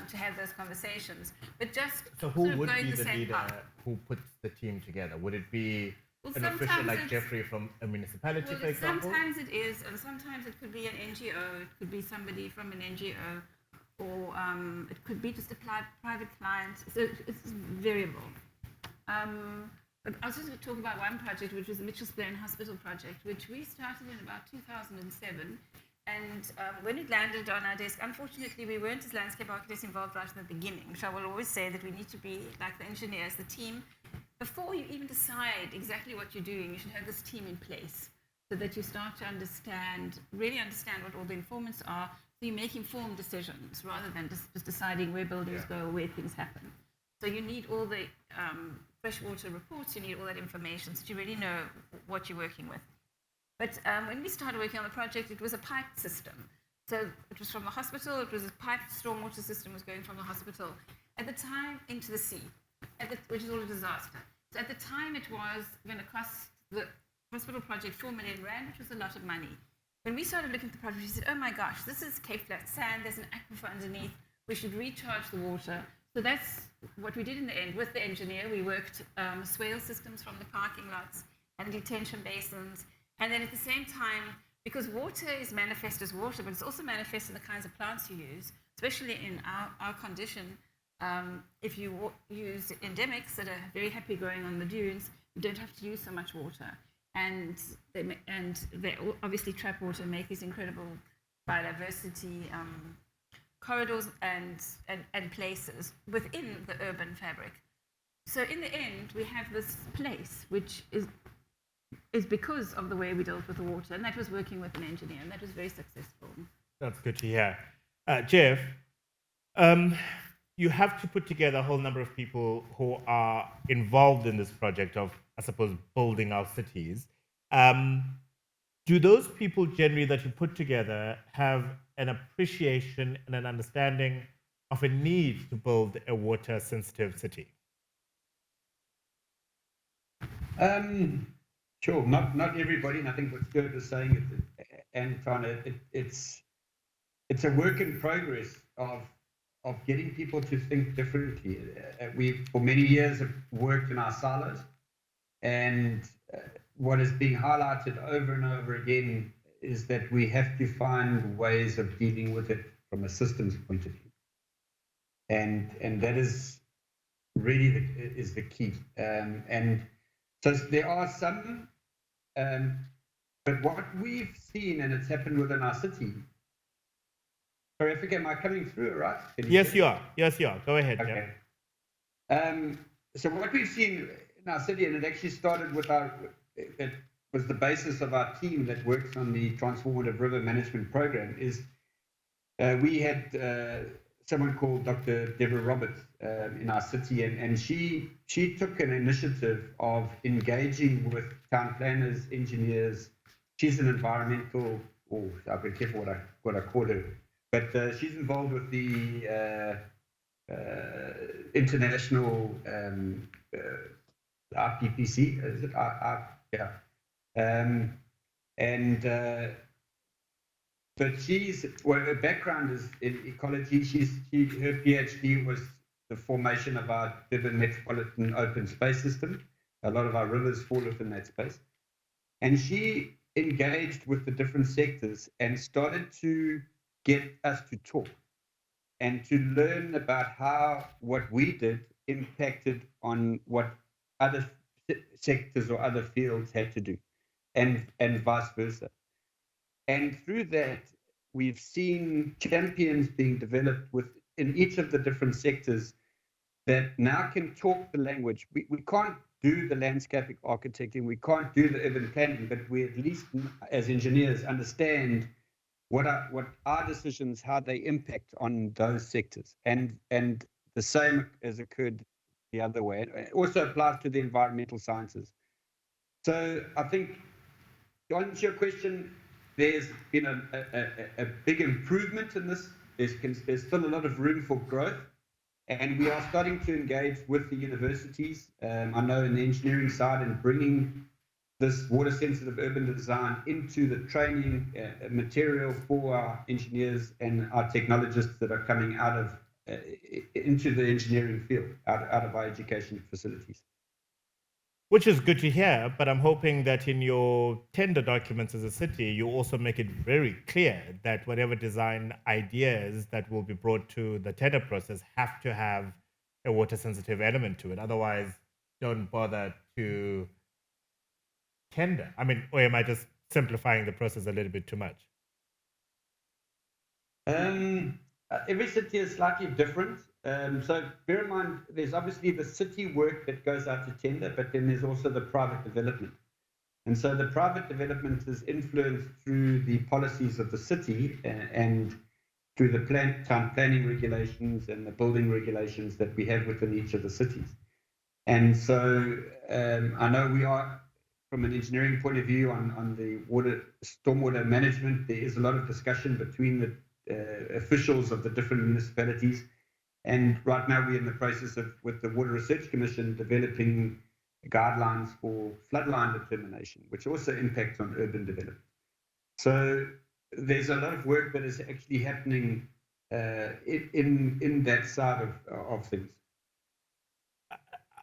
to have those conversations. But just so who sort of would going be the the same leader path. who puts the team together? Would it be Well, an official sometimes like it's- Geoffery from a municipality, Well, for example? sometimes it is, and sometimes it could be an NGO, it could be somebody from an NGO, or it could be just a private client. So it's variable. But I was just going to talk about one project, which was the Mitchell's Plain Hospital project, which we started in about 2007. And when it landed on our desk, unfortunately, we weren't as landscape architects involved right from the beginning, which I will always say that we need to be like the engineers, the team. Before you even decide exactly what you're doing, you should have this team in place so that you start to really understand what all the informants are, so you make informed decisions rather than just deciding where buildings go or where things happen. So you need all the freshwater reports, you need all that information so you really know what you're working with. But when we started working on the project, it was a piped system. So it was from the hospital, it was a piped stormwater system was going from the hospital at the time into the sea, which is all a disaster. So at the time, it was going to cost the hospital project 4 million rand, which was a lot of money. When we started looking at the project, we said, oh my gosh, this is Cape Flat sand, there's an aquifer underneath, we should recharge the water. So that's what we did in the end. With the engineer, we worked swale systems from the parking lots and detention basins. And then at the same time, because water is manifest as water, but it's also manifest in the kinds of plants you use, especially in our condition. If you use endemics that are very happy growing on the dunes, you don't have to use so much water. And they obviously trap water and make these incredible biodiversity corridors and places within the urban fabric. So in the end, we have this place which is because of the way we dealt with the water, and that was working with an engineer, and that was very successful. That's good to hear. Jeff, you have to put together a whole number of people who are involved in this project of, I suppose, building our cities. Do those people generally that you put together have an appreciation and an understanding of a need to build a water-sensitive city? Sure, not everybody, and I think what Stuart was saying, and Tarna, it's a work in progress of getting people to think differently. We've for many years have worked in our silos, and what is being highlighted over and over again is that we have to find ways of dealing with it from a systems point of view, and that is really the key. And so there are some, but what we've seen, and it's happened within our city. Sorry, I forget, am I coming through, right? Yes, you are. Yes, you are. Go ahead, Okay. Jeff. So what we've seen in our city, and it actually started with it was the basis of our team that works on the Transformative River Management Program, is we had someone called Dr. Deborah Roberts in our city, and she took an initiative of engaging with town planners, engineers. She's an environmental, I'll be careful what I call her, but she's involved with the international RPPC, is it? Yeah. But her background is in ecology. Her PhD was the formation of our Durban Metropolitan Open Space System. A lot of our rivers fall within that space. And she engaged with the different sectors and started to get us to talk and to learn about how what we did impacted on what other sectors or other fields had to do, and vice versa. And through that, we've seen champions being developed in each of the different sectors that now can talk the language. We can't do the landscape architecting, we can't do the urban planning, but we at least, as engineers, understand what our decisions, how they impact on those sectors. And the same has occurred the other way. It also applies to the environmental sciences. So I think, to answer your question, there's been a big improvement in this. There's still a lot of room for growth. And we are starting to engage with the universities. I know in the engineering side and bringing this water-sensitive urban design into the training material for our engineers and our technologists that are coming out of into the engineering field, out of our education facilities. Which is good to hear, but I'm hoping that in your tender documents as a city, you also make it very clear that whatever design ideas that will be brought to the tender process have to have a water-sensitive element to it. Otherwise, don't bother to tender. I mean, or am I just simplifying the process a little bit too much? Every city is slightly different. So bear in mind, there's obviously the city work that goes out to tender, but then there's also the private development. And so the private development is influenced through the policies of the city and through the town planning regulations and the building regulations that we have within each of the cities. And so I know we are, from an engineering point of view, on the stormwater management, there is a lot of discussion between the officials of the different municipalities. And right now we're in the process of, with the Water Research Commission, developing guidelines for floodline determination, which also impacts on urban development. So there's a lot of work that is actually happening in that side of things.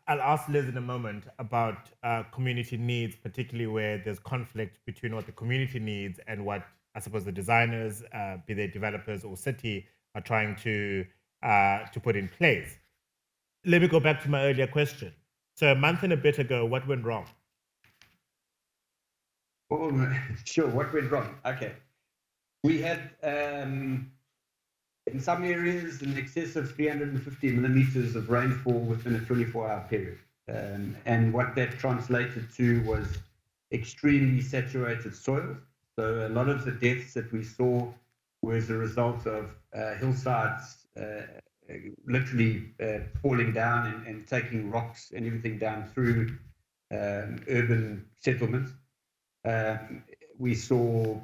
I'll ask Liz in a moment about community needs, particularly where there's conflict between what the community needs and what I suppose the designers, be they developers or city, are trying to put in place. Let me go back to my earlier question. So a month and a bit ago, what went wrong? Oh, sure. What went wrong? Okay. We had, in some areas, in excess of 350 millimeters of rainfall within a 24-hour period. And what that translated to was extremely saturated soils. So a lot of the deaths that we saw was a result of hillsides literally falling down and taking rocks and everything down through urban settlements. We saw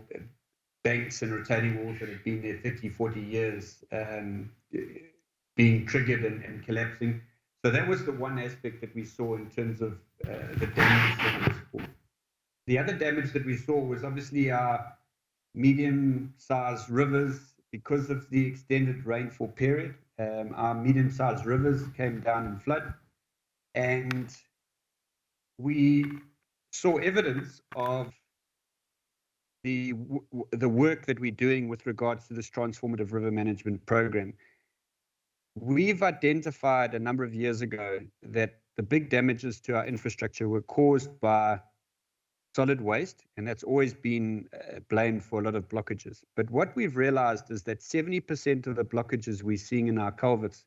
banks and retaining walls that had been there 30, 40 years being triggered and collapsing. So that was the one aspect that we saw in terms of the damage that was caused. The other damage that we saw was obviously our medium-sized rivers. Because of the extended rainfall period, our medium-sized rivers came down in flood, and we saw evidence of the work that we're doing with regards to this transformative river management program. We've identified a number of years ago that the big damages to our infrastructure were caused by solid waste, and that's always been blamed for a lot of blockages. But what we've realized is that 70% of the blockages we're seeing in our culverts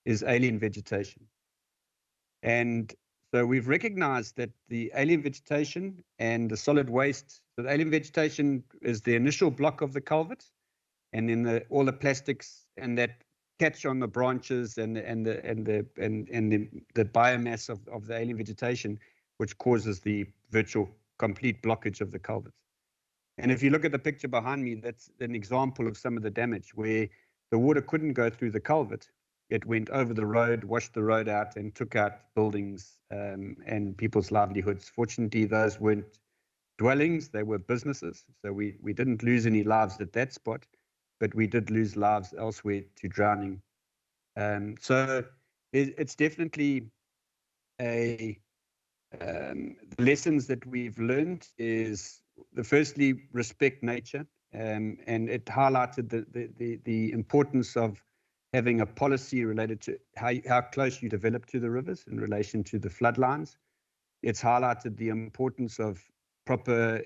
is alien vegetation. And so we've recognized that the alien vegetation and the solid waste, so the alien vegetation is the initial block of the culvert, and then all the plastics and that catch on the branches and the biomass of the alien vegetation, which causes the virtual complete blockage of the culverts. And if you look at the picture behind me, that's an example of some of the damage where the water couldn't go through the culvert. It went over the road, washed the road out, and took out buildings and people's livelihoods. Fortunately, those weren't dwellings, they were businesses. So we didn't lose any lives at that spot, but we did lose lives elsewhere to drowning. So it's definitely the lessons that we've learned is firstly respect nature, and it highlighted the importance of having a policy related to how close you develop to the rivers in relation to the floodlines. It's highlighted the importance of proper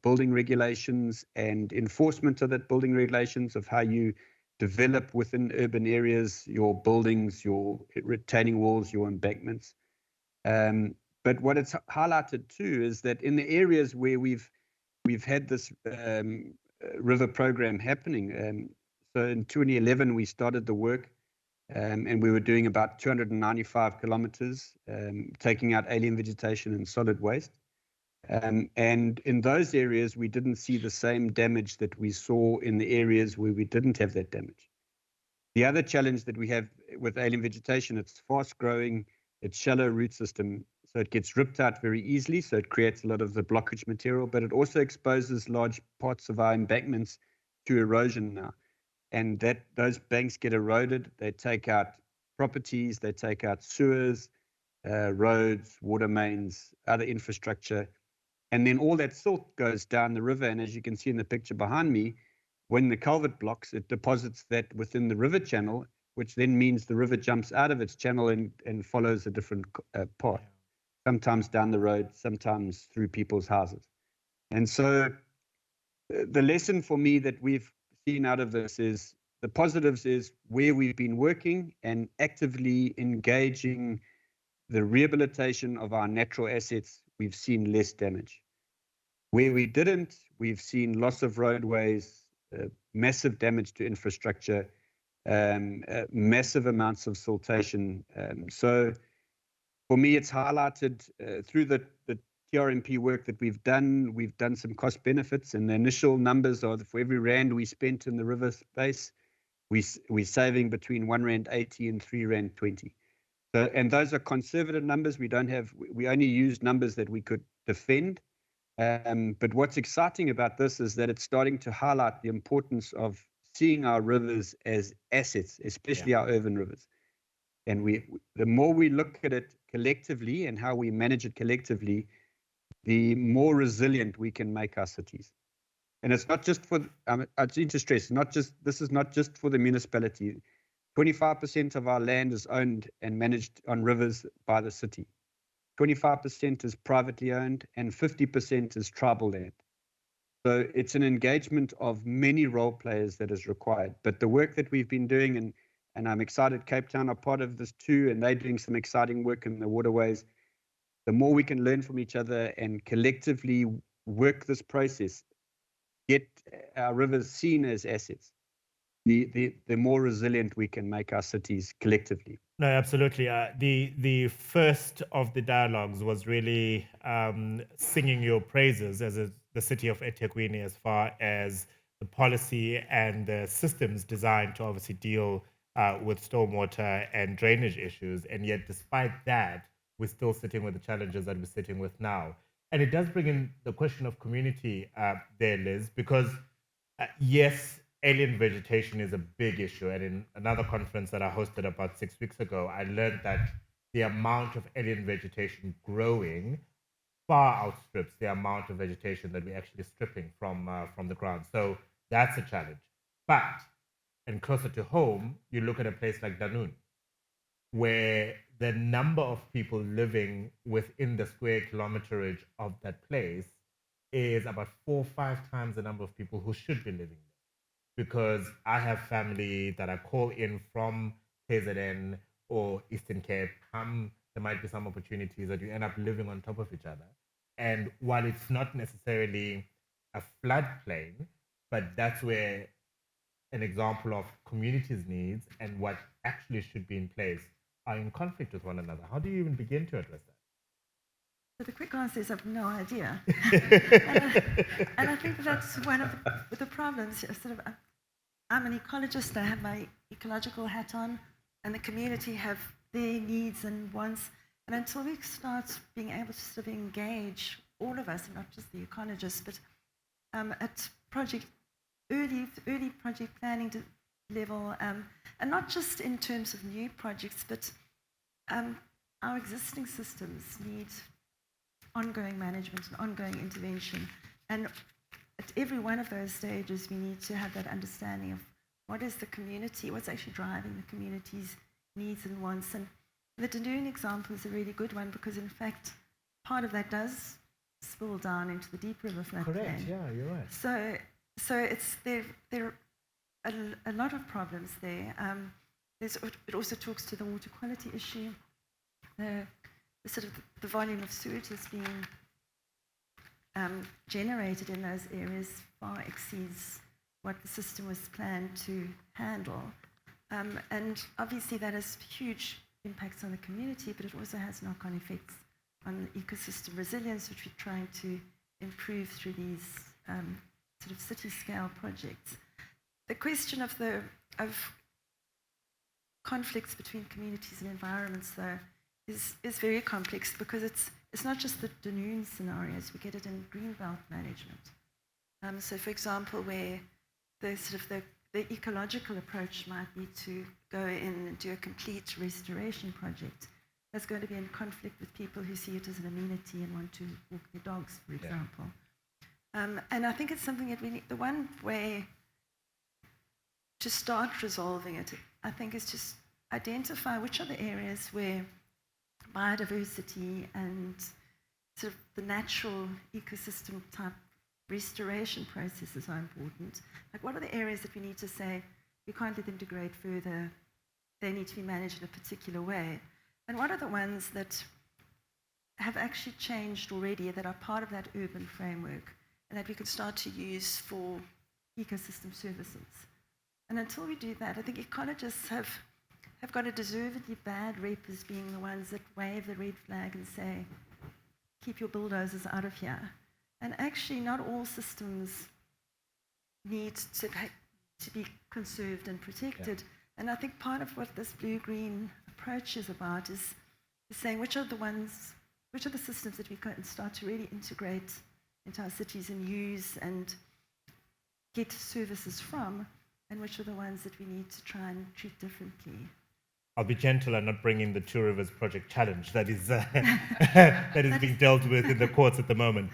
building regulations and enforcement of that building regulations, of how you develop within urban areas, your buildings, your retaining walls, your embankments. But what it's highlighted too is that in the areas where we've had this river program happening, so in 2011 we started the work, and we were doing about 295 kilometers, taking out alien vegetation and solid waste. And in those areas, we didn't see the same damage that we saw in the areas where we didn't have that damage. The other challenge that we have with alien vegetation, it's fast growing, it's shallow root system, so it gets ripped out very easily, so it creates a lot of the blockage material, but it also exposes large parts of our embankments to erosion now. And those banks get eroded, they take out properties, they take out sewers, roads, water mains, other infrastructure. And then all that silt goes down the river. And as you can see in the picture behind me, when the culvert blocks, it deposits that within the river channel, which then means the river jumps out of its channel and follows a different path, sometimes down the road, sometimes through people's houses. And so the lesson for me that we've seen out of this is the positives is where we've been working and actively engaging the rehabilitation of our natural assets, we've seen less damage. Where we didn't, we've seen loss of roadways, massive damage to infrastructure, massive amounts of siltation. So for me, it's highlighted through the TRMP work that we've done some cost benefits, and the initial numbers are for every rand we spent in the river space, we're saving between R1.80 and R3.20. So, and those are conservative numbers. We only use numbers that we could defend. But what's exciting about this is that it's starting to highlight the importance of seeing our rivers as assets, especially our urban rivers. And the more we look at it collectively and how we manage it collectively, the more resilient we can make our cities. And it's not just for, I need to stress, this is not just for the municipality. 25% of our land is owned and managed on rivers by the city. 25% is privately owned and 50% is tribal land. So it's an engagement of many role players that is required. But the work that we've been doing, and I'm excited Cape Town are part of this too, and they're doing some exciting work in the waterways. The more we can learn from each other and collectively work this process, get our rivers seen as assets, the more resilient we can make our cities collectively. No, absolutely. The first of the dialogues was really singing your praises as the city of eThekwini, as far as the policy and the systems designed to obviously deal with stormwater and drainage issues. And yet, despite that, we're still sitting with the challenges that we're sitting with now. And it does bring in the question of community there, Liz, because yes, alien vegetation is a big issue. And in another conference that I hosted about 6 weeks ago, I learned that the amount of alien vegetation growing far outstrips the amount of vegetation that we're actually stripping from the ground. So that's a challenge. But, and closer to home, you look at a place like Danun, where the number of people living within the square kilometerage of that place is about 4 or 5 times the number of people who should be living there. Because I have family that I call in from KZN or Eastern Cape. There might be some opportunities that you end up living on top of each other. And while it's not necessarily a floodplain, but that's where an example of communities' needs and what actually should be in place are in conflict with one another. How do you even begin to address that? So the quick answer is I have no idea. and I think that's one of the problems. I'm an ecologist, I have my ecological hat on, and the community have their needs and wants. And until we start being able to sort of engage all of us, and not just the ecologists, but at early project planning level, and not just in terms of new projects, but our existing systems need ongoing management and ongoing intervention. And at every one of those stages, we need to have that understanding of what is the community, what's actually driving the community's needs and wants. And the Danun example is a really good one because, in fact, part of that does spill down into the deep river floodplain. Correct, yeah, you're right. So it's there are a lot of problems there. It also talks to the water quality issue. The volume of sewage that's being generated in those areas far exceeds what the system was planned to handle. And obviously that has huge impacts on the community, but it also has knock-on effects on ecosystem resilience, which we're trying to improve through these sort of city-scale projects. The question of conflicts between communities and environments, though, is very complex because it's not just the Dunoon scenarios. We get it in greenbelt management. So, for example, where the ecological approach might be to go in and do a complete restoration project, that's going to be in conflict with people who see it as an amenity and want to walk their dogs, for example. And I think it's something that we need. The one way to start resolving it, I think, is just identify which are the areas where biodiversity and sort of the natural ecosystem type restoration processes are important. Like, what are the areas that we need to say we can't let them degrade further, they need to be managed in a particular way? And what are the ones that have actually changed already, that are part of that urban framework, and that we can start to use for ecosystem services? And until we do that, I think ecologists have got a deservedly bad rep as being the ones that wave the red flag and say, keep your bulldozers out of here. And actually, not all systems need to be conserved and protected. Yeah. And I think part of what this blue-green approach is about is saying which are the systems that we can start to really integrate into our cities and use and get services from, and which are the ones that we need to try and treat differently. I'll be gentle and not bring in the Two Rivers Project challenge that is being dealt with in the courts at the moment.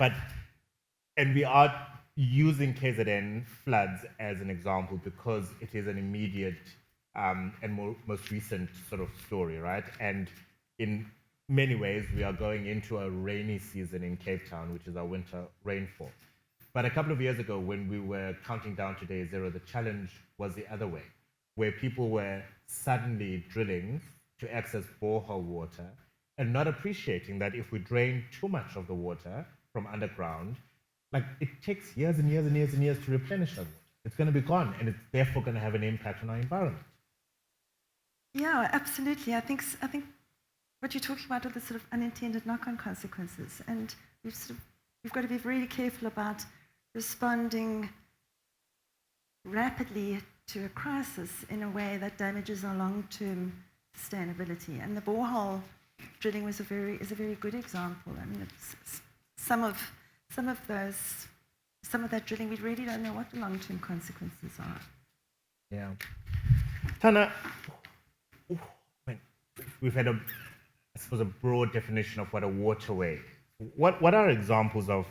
And we are using KZN floods as an example because it is an immediate and most recent sort of story, right? And in many ways, we are going into a rainy season in Cape Town, which is our winter rainfall. But a couple of years ago, when we were counting down to day zero, the challenge was the other way, where people were suddenly drilling to access borehole water and not appreciating that if we drain too much of the water from underground, like, it takes years and years and years and years to replenish that water. It's going to be gone, and it's therefore going to have an impact on our environment. Yeah, absolutely. I think what you're talking about are the sort of unintended knock-on consequences, and we've got to be really careful about responding rapidly to a crisis in a way that damages our long-term sustainability. And the borehole drilling is a very good example. I mean, it's some of that drilling, we really don't know what the long-term consequences are. Yeah. Tarna, we've had I suppose, a broad definition of what a waterway is. What are examples of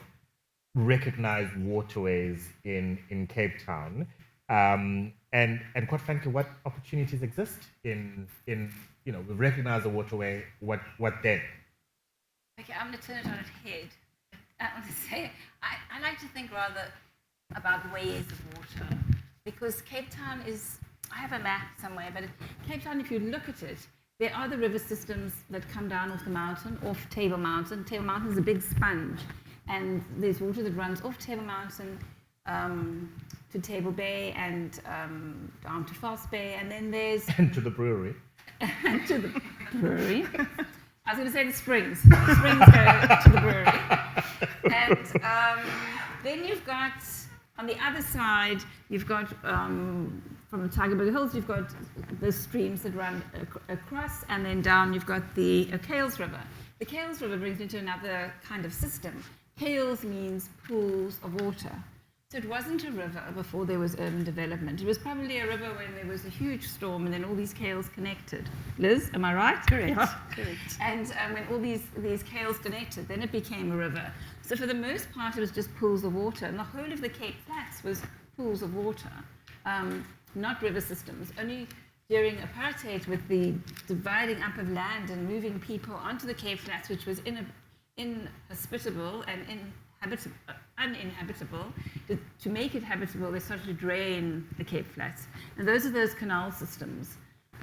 recognized waterways in Cape Town? And quite frankly, what opportunities exist in we recognize a waterway, what then? Okay, I'm going to turn it on its head. I want to say, I like to think rather about ways of water, because Cape Town is, I have a map somewhere, but Cape Town, if you look at it, there are the river systems that come down off the mountain, off Table Mountain. Table Mountain is a big sponge, and there's water that runs off Table Mountain to Table Bay and down to False Bay, and then there's... And to the brewery. And to the brewery. I was going to say the springs. The springs go to the brewery. And then you've got, on the other side, you've got, from the Tygerberg Hills, you've got the streams that run across, and then down you've got the Kales River. The Kales River brings into another kind of system. Kales means pools of water. So it wasn't a river before there was urban development. It was probably a river when there was a huge storm and then all these kales connected. Liz, am I right? Correct. Yeah. Correct. And when all these kales connected, then it became a river. So for the most part, it was just pools of water. And the whole of the Cape Flats was pools of water, not river systems. Only during apartheid, with the dividing up of land and moving people onto the Cape Flats, which was inhospitable and uninhabitable, to make it habitable, they started to drain the Cape Flats. And those are those canal systems.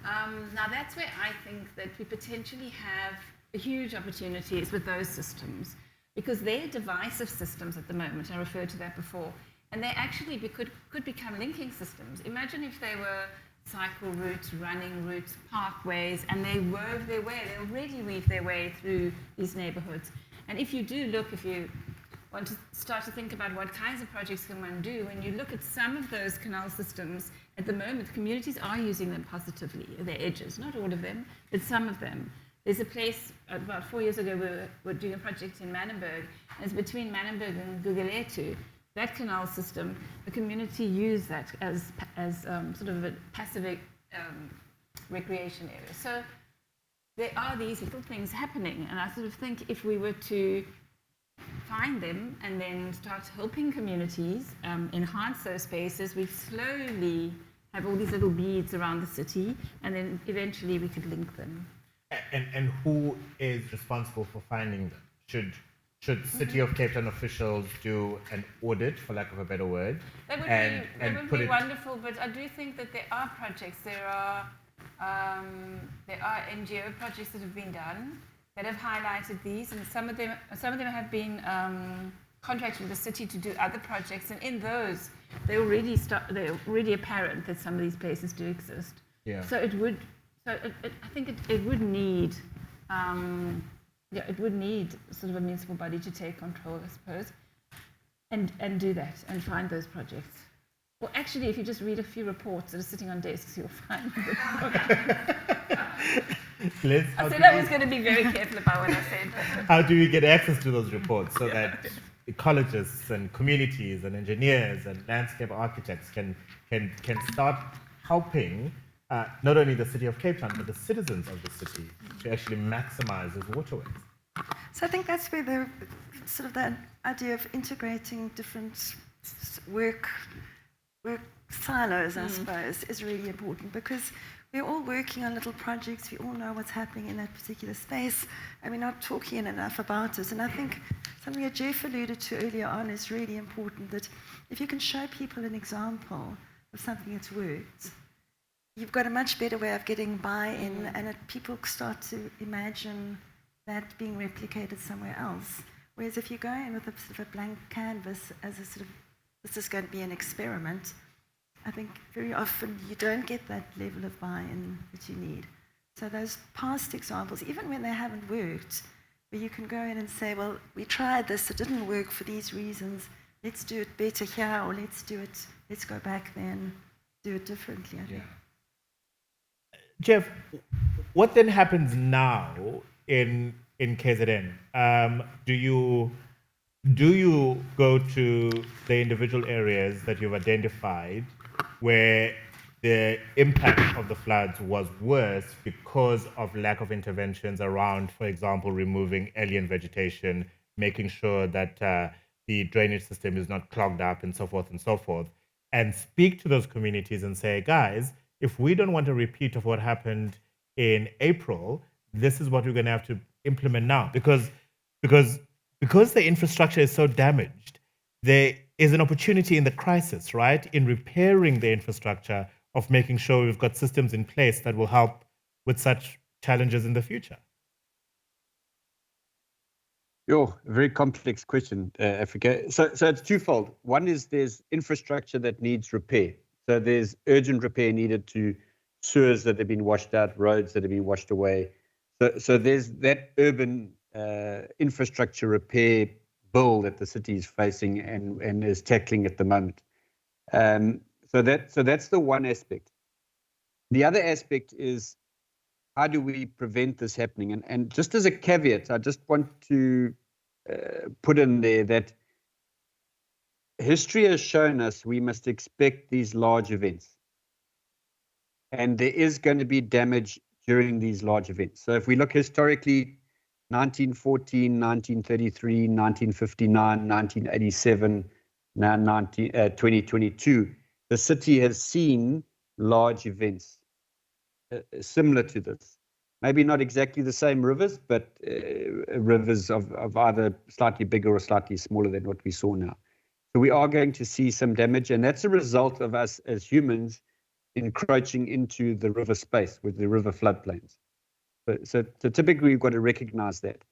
Now that's where I think that we potentially have a huge opportunities with those systems, because they're divisive systems at the moment. I referred to that before. And they actually could become linking systems. Imagine if they were cycle routes, running routes, parkways, and they wove their way, they already weave their way through these neighborhoods. And if you do look, if you want to start to think about what kinds of projects can one do, when you look at some of those canal systems, at the moment, communities are using them positively, their edges, not all of them, but some of them. There's a place, about 4 years ago, we were doing a project in Manenberg, and it's between Manenberg and Guguletu. That canal system, the community used that as sort of a passive recreation area. So there are these little things happening, and I sort of think if we were to find them and then start helping communities enhance those spaces, we slowly have all these little beads around the city, and then eventually we could link them. And who is responsible for finding them? Should City of Cape Town officials do an audit, for lack of a better word? That would and be wonderful, but I do think that there are projects. There are NGO projects that have been done that have highlighted these, and some of them have been contracted with the city to do other projects, and in those they're already apparent that some of these places do exist. Yeah. So I think it would need. It would need sort of a municipal body to take control, I suppose, and do that and find those projects. Well, actually, if you just read a few reports that are sitting on desks, you'll find them. Liz, I said I was going to be very careful about what I said. How do we get access to those reports so that ecologists and communities and engineers and landscape architects can start helping not only the city of Cape Town, but the citizens of the city to actually maximize those waterways? So I think that's where the sort of that idea of integrating different work silos, I suppose, is really important, because we're all working on little projects. We all know what's happening in that particular space, and we're not talking enough about it. And I think something that Jeff alluded to earlier on is really important, that if you can show people an example of something that's worked, you've got a much better way of getting buy-in, and people start to imagine that being replicated somewhere else. Whereas if you go in with a sort of a blank canvas as a sort of, this is going to be an experiment, I think very often you don't get that level of buy-in that you need. So those past examples, even when they haven't worked, where you can go in and say, well, we tried this, it didn't work for these reasons, let's do it better here, or let's go back then, do it differently, I think. Jeff, what then happens now in KZN? Do you go to the individual areas that you've identified where the impact of the floods was worse because of lack of interventions around, for example, removing alien vegetation, making sure that the drainage system is not clogged up, and so forth, and speak to those communities and say, guys, if we don't want a repeat of what happened in April, this is what we're going to have to implement now, because the infrastructure is so damaged, there is an opportunity in the crisis, right, in repairing the infrastructure, of making sure we've got systems in place that will help with such challenges in the future. A very complex question, Africa. So it's twofold. One is there's infrastructure that needs repair. So there's urgent repair needed to sewers that have been washed out, roads that have been washed away. So there's that urban infrastructure repair bill that the city is facing and is tackling at the moment. So that's the one aspect. The other aspect is, how do we prevent this happening? And just as a caveat, I just want to put in there that history has shown us we must expect these large events. And there is going to be damage during these large events. So if we look historically, 1914, 1933, 1959, 1987, now 2022, the city has seen large events similar to this. Maybe not exactly the same rivers, but rivers of either slightly bigger or slightly smaller than what we saw now. So we are going to see some damage, and that's a result of us as humans encroaching into the river space with the river floodplains. So typically we've got to recognize that.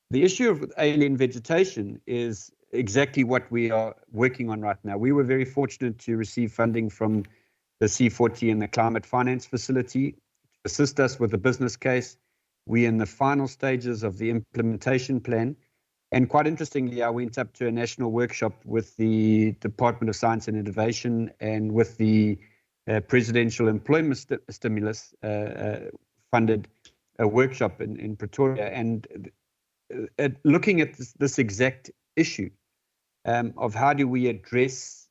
The issue of alien vegetation is exactly what we are working on right now. We were very fortunate to receive funding from the C40 and the Climate Finance Facility to assist us with the business case. We're in the final stages of the implementation plan. And quite interestingly, I went up to a national workshop with the Department of Science and Innovation and with the Presidential Employment Stimulus funded a workshop in Pretoria, and looking at this exact issue of how do we address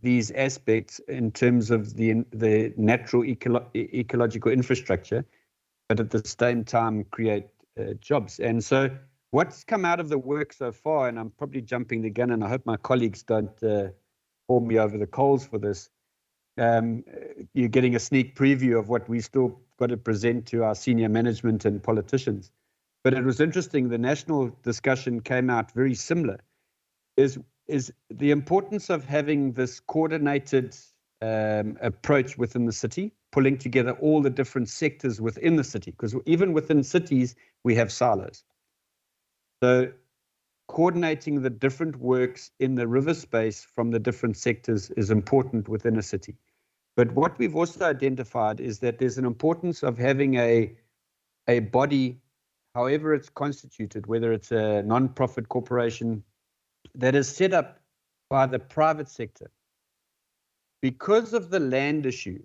these aspects in terms of the natural ecological infrastructure, but at the same time create jobs. And so what's come out of the work so far, and I'm probably jumping the gun, and I hope my colleagues don't pour me over the coals for this, you're getting a sneak preview of what we still got to present to our senior management and politicians. But it was interesting, the national discussion came out very similar, is the importance of having this coordinated approach within the city, pulling together all the different sectors within the city, because even within cities, we have silos. So coordinating the different works in the river space from the different sectors is important within a city. But what we've also identified is that there's an importance of having a body, however it's constituted, whether it's a non-profit corporation, that is set up by the private sector. Because of the land issue,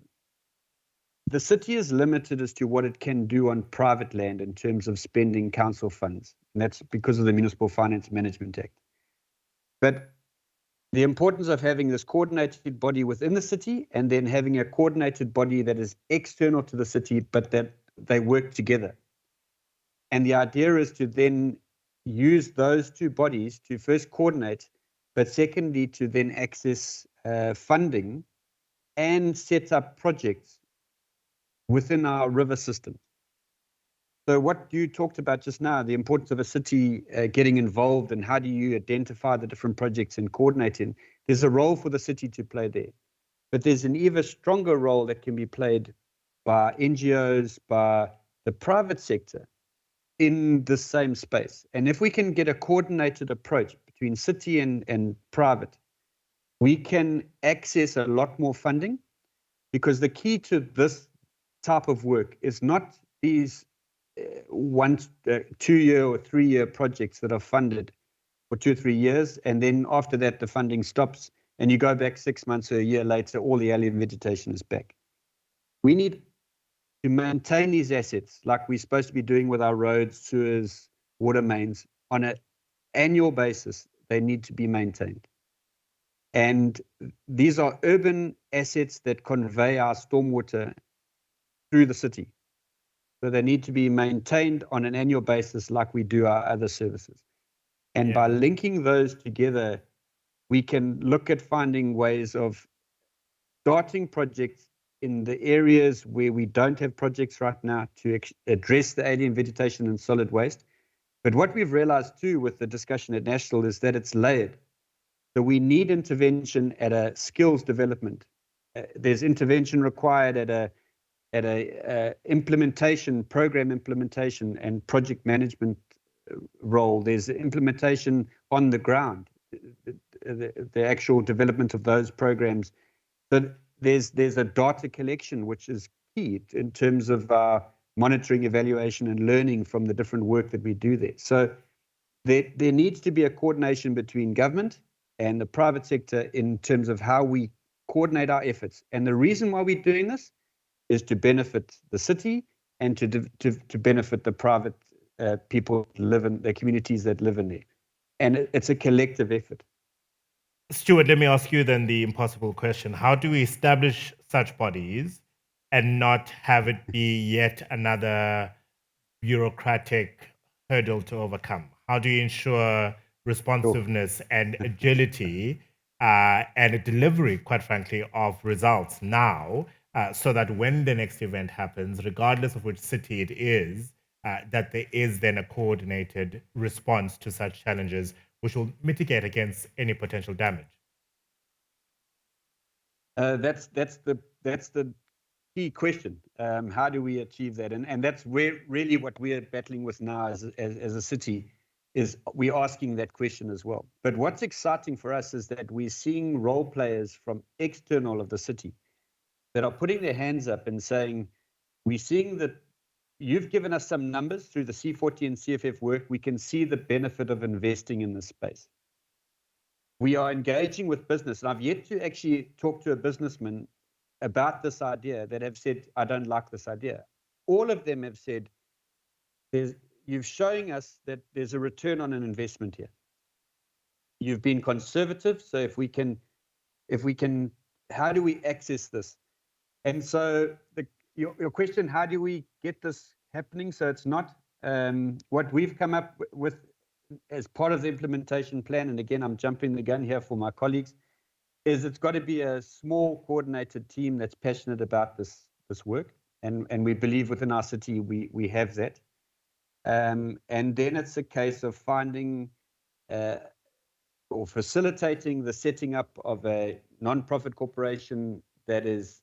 the city is limited as to what it can do on private land in terms of spending council funds. And that's because of the Municipal Finance Management Act. But the importance of having this coordinated body within the city and then having a coordinated body that is external to the city, but that they work together. And the idea is to then use those two bodies to first coordinate, but secondly, to then access funding and set up projects within our river system. So what you talked about just now, the importance of a city getting involved, and how do you identify the different projects and coordinating, there's a role for the city to play there. But there's an even stronger role that can be played by NGOs, by the private sector in the same space. And if we can get a coordinated approach between city and private, we can access a lot more funding, because the key to this type of work is not these 2-year or 3-year projects that are funded for 2 or 3 years, and then after that the funding stops and you go back 6 months or a year later, all the alien vegetation is back. We need to maintain these assets like we're supposed to be doing with our roads, sewers, water mains on an annual basis. They need to be maintained. And these are urban assets that convey our stormwater through the city. So they need to be maintained on an annual basis like we do our other services. And by linking those together, we can look at finding ways of starting projects in the areas where we don't have projects right now to address the alien vegetation and solid waste. But what we've realized too with the discussion at National is that it's layered. So we need intervention at a skills development. There's intervention required at a implementation, program implementation and project management role. There's implementation on the ground, the actual development of those programs. So there's a data collection, which is key in terms of monitoring, evaluation, and learning from the different work that we do there. So there needs to be a coordination between government and the private sector in terms of how we coordinate our efforts. And the reason why we're doing this is to benefit the city and to benefit the private people that live in the communities that live in there. And it's a collective effort. Stuart, let me ask you then the impossible question. How do we establish such bodies and not have it be yet another bureaucratic hurdle to overcome? How do you ensure responsiveness and agility and a delivery, quite frankly, of results now, so that when the next event happens, regardless of which city it is, that there is then a coordinated response to such challenges, which will mitigate against any potential damage? That's the key question. How do we achieve that? And that's really what we're battling with now as a city, is we're asking that question as well. But what's exciting for us is that we're seeing role players from external of the city that are putting their hands up and saying, we're seeing that you've given us some numbers through the C40 and CFF work. We can see the benefit of investing in this space. We are engaging with business, and I've yet to actually talk to a businessman about this idea that have said, I don't like this idea. All of them have said, you're showing us that there's a return on an investment here. You've been conservative, so if we can, how do we access this? And so your question, how do we get this happening? So it's not what we've come up with as part of the implementation plan, and again, I'm jumping the gun here for my colleagues, is it's got to be a small coordinated team that's passionate about this work. And we believe within our city, we have that. And then it's a case of finding or facilitating the setting up of a non-profit corporation that is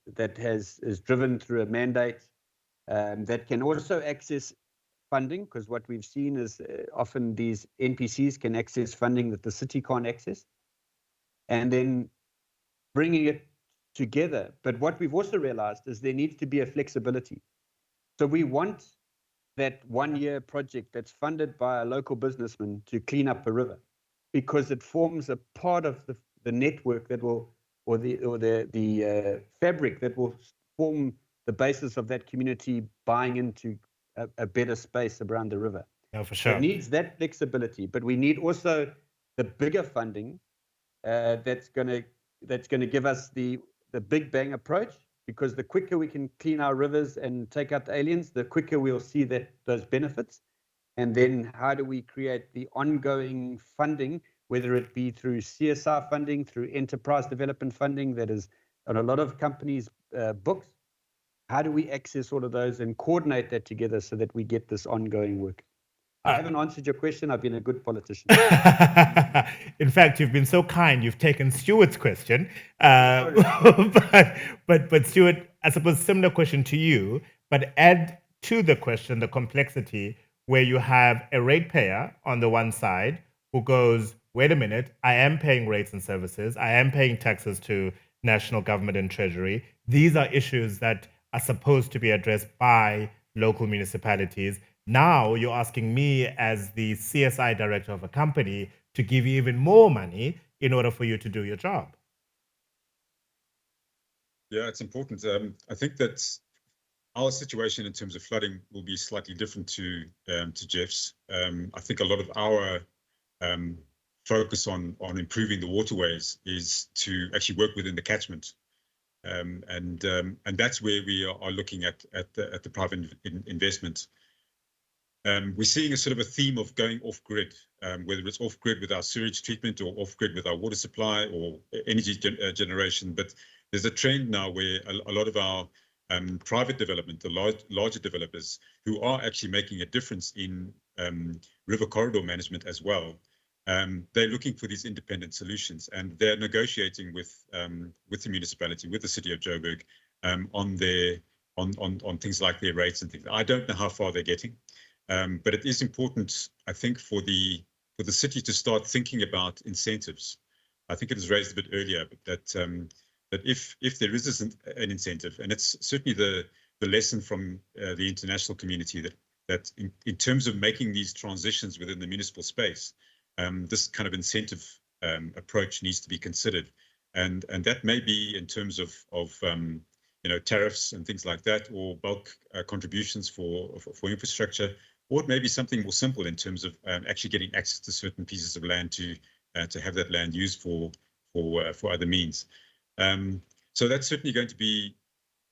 driven through a mandate that can also access funding, because what we've seen is often these NPCs can access funding that the city can't access, and then bringing it together. But what we've also realized is there needs to be a flexibility. So we want that 1-year project that's funded by a local businessman to clean up a river, because it forms a part of the network that will, or the fabric that will form the basis of that community buying into a better space around the river. No, for sure. So it needs that flexibility, but we need also the bigger funding that's going to give us the big bang approach, because the quicker we can clean our rivers and take out the aliens, the quicker we'll see those benefits. And then how do we create the ongoing funding, whether it be through CSR funding, through enterprise development funding that is on a lot of companies' books? How do we access all of those and coordinate that together so that we get this ongoing work? I haven't answered your question. I've been a good politician. In fact, you've been so kind. You've taken Stuart's question. But Stuart, I suppose similar question to you, but add to the question the complexity where you have a ratepayer on the one side who goes, wait a minute, I am paying rates and services. I am paying taxes to national government and treasury. These are issues that are supposed to be addressed by local municipalities. Now you're asking me as the CSI director of a company to give you even more money in order for you to do your job. Yeah, it's important. I think that our situation in terms of flooding will be slightly different to Jeff's. I think a lot of our focus on improving the waterways is to actually work within the catchment. And that's where we are looking at the private investment. We're seeing a sort of a theme of going off-grid, whether it's off-grid with our sewage treatment or off-grid with our water supply or energy generation. But there's a trend now where a lot of our private development, the larger developers who are actually making a difference in river corridor management as well, they're looking for these independent solutions, and they're negotiating with the municipality, with the city of Joburg, on things like their rates and things. I don't know how far they're getting. But it is important, I think, for the city to start thinking about incentives. I think it was raised a bit earlier, but that if there is an incentive, and it's certainly the lesson from the international community that in terms of making these transitions within the municipal space, this kind of incentive approach needs to be considered, and that may be in terms of tariffs and things like that, or bulk contributions for infrastructure. Or it may be something more simple in terms of actually getting access to certain pieces of land to have that land used for other means. So that's certainly going to be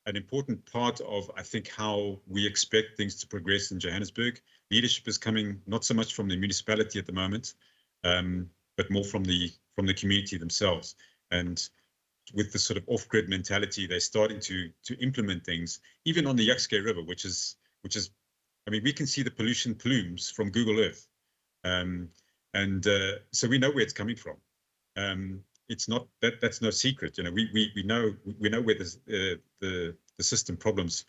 an important part of, I think, how we expect things to progress in Johannesburg. Leadership is coming not so much from the municipality at the moment, but more from the community themselves. And with the sort of off-grid mentality, they're starting to implement things, even on the Yukske River, which is. I mean, we can see the pollution plumes from Google Earth, so we know where it's coming from. It's not that's no secret. We know where the system problems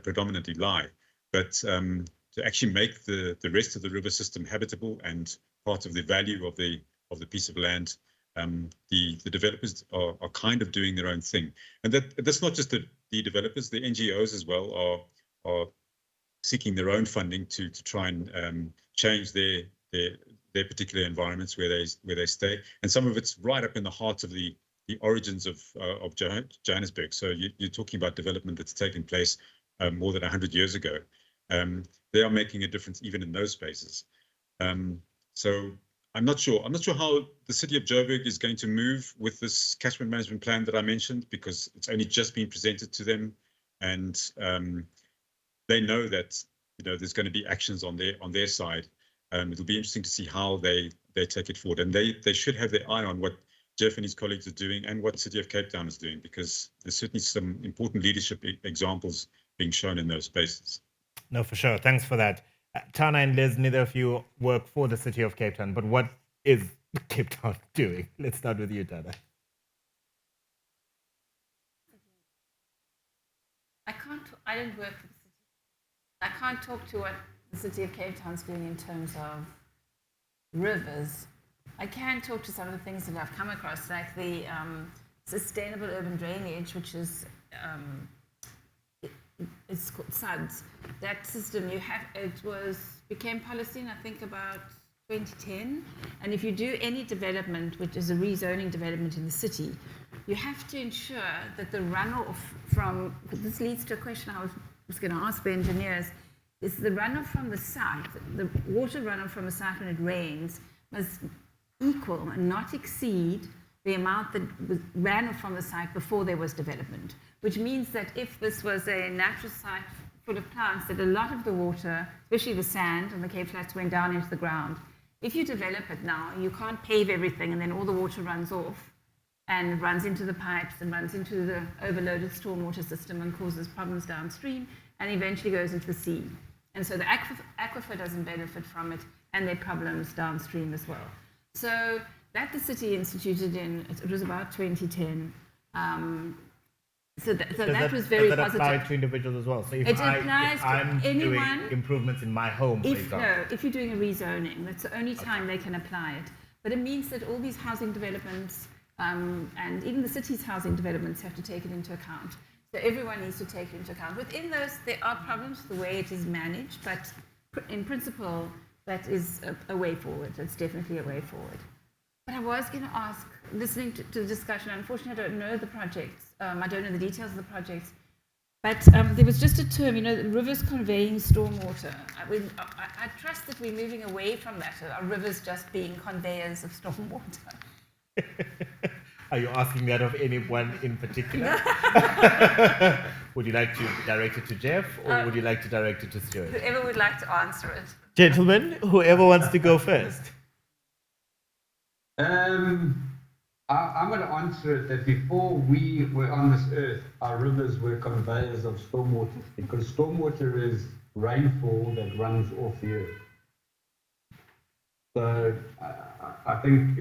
predominantly lie. But to actually make the rest of the river system habitable and part of the value of the piece of land, the developers are kind of doing their own thing. And that's not just the the developers, the NGOs as well are seeking their own funding to try and change their particular environments where they stay, and some of it's right up in the heart of the origins of Johannesburg. So you're talking about development that's taken place more than 100 years ago. They are making a difference even in those spaces. So I'm not sure how the city of Joburg is going to move with this catchment management plan that I mentioned, because it's only just been presented to them, and they know that there's going to be actions on their side. It'll be interesting to see how they take it forward, and they should have their eye on what Jeff and his colleagues are doing and what City of Cape Town is doing, because there's certainly some important leadership examples being shown in those spaces. No, for sure. Thanks for that. Tarna and Liz, neither of you work for the City of Cape Town, but what is Cape Town doing? Let's start with you, Tarna. I don't work for the city. I can't talk to what the City of Cape Town's doing in terms of rivers. I can talk to some of the things that I've come across, like the sustainable urban drainage, which is it's called SUDS. That system became policy in, I think, about 2010. And if you do any development, which is a rezoning development in the city, you have to ensure that the runoff from, this leads to a question I was going to ask the engineers, is the runoff from the site, the water runoff from the site when it rains must equal and not exceed the amount that ran off from the site before there was development, which means that if this was a natural site full of plants, that a lot of the water, especially the sand and the Cape Flats, went down into the ground. If you develop it now, you can't pave everything and then all the water runs off and runs into the pipes and runs into the overloaded stormwater system and causes problems downstream and eventually goes into the sea. And so the aquifer doesn't benefit from it, and there are problems downstream as well. So that the city instituted it was about 2010. So that was very positive. Does that apply to individuals as well? So if I'm doing improvements in my home, for example. No, if you're doing a rezoning, that's the only time they can apply it. But it means that all these housing developments, and even the city's housing developments, have to take it into account. So everyone needs to take it into account. Within those, there are problems with the way it is managed, but in principle, that is a way forward. It's definitely a way forward. But I was going to ask, listening to the discussion, unfortunately I don't know the projects, I don't know the details of the projects, but there was just a term, rivers conveying stormwater. I trust that we're moving away from that, are rivers just being conveyors of stormwater? Are you asking that of anyone in particular? Would you like to direct it to Jeff, or would you like to direct it to Stuart? Whoever would like to answer it. Gentlemen, whoever wants to go first. I'm going to answer it that before we were on this earth, our rivers were conveyors of stormwater, because stormwater is rainfall that runs off the earth. So I think,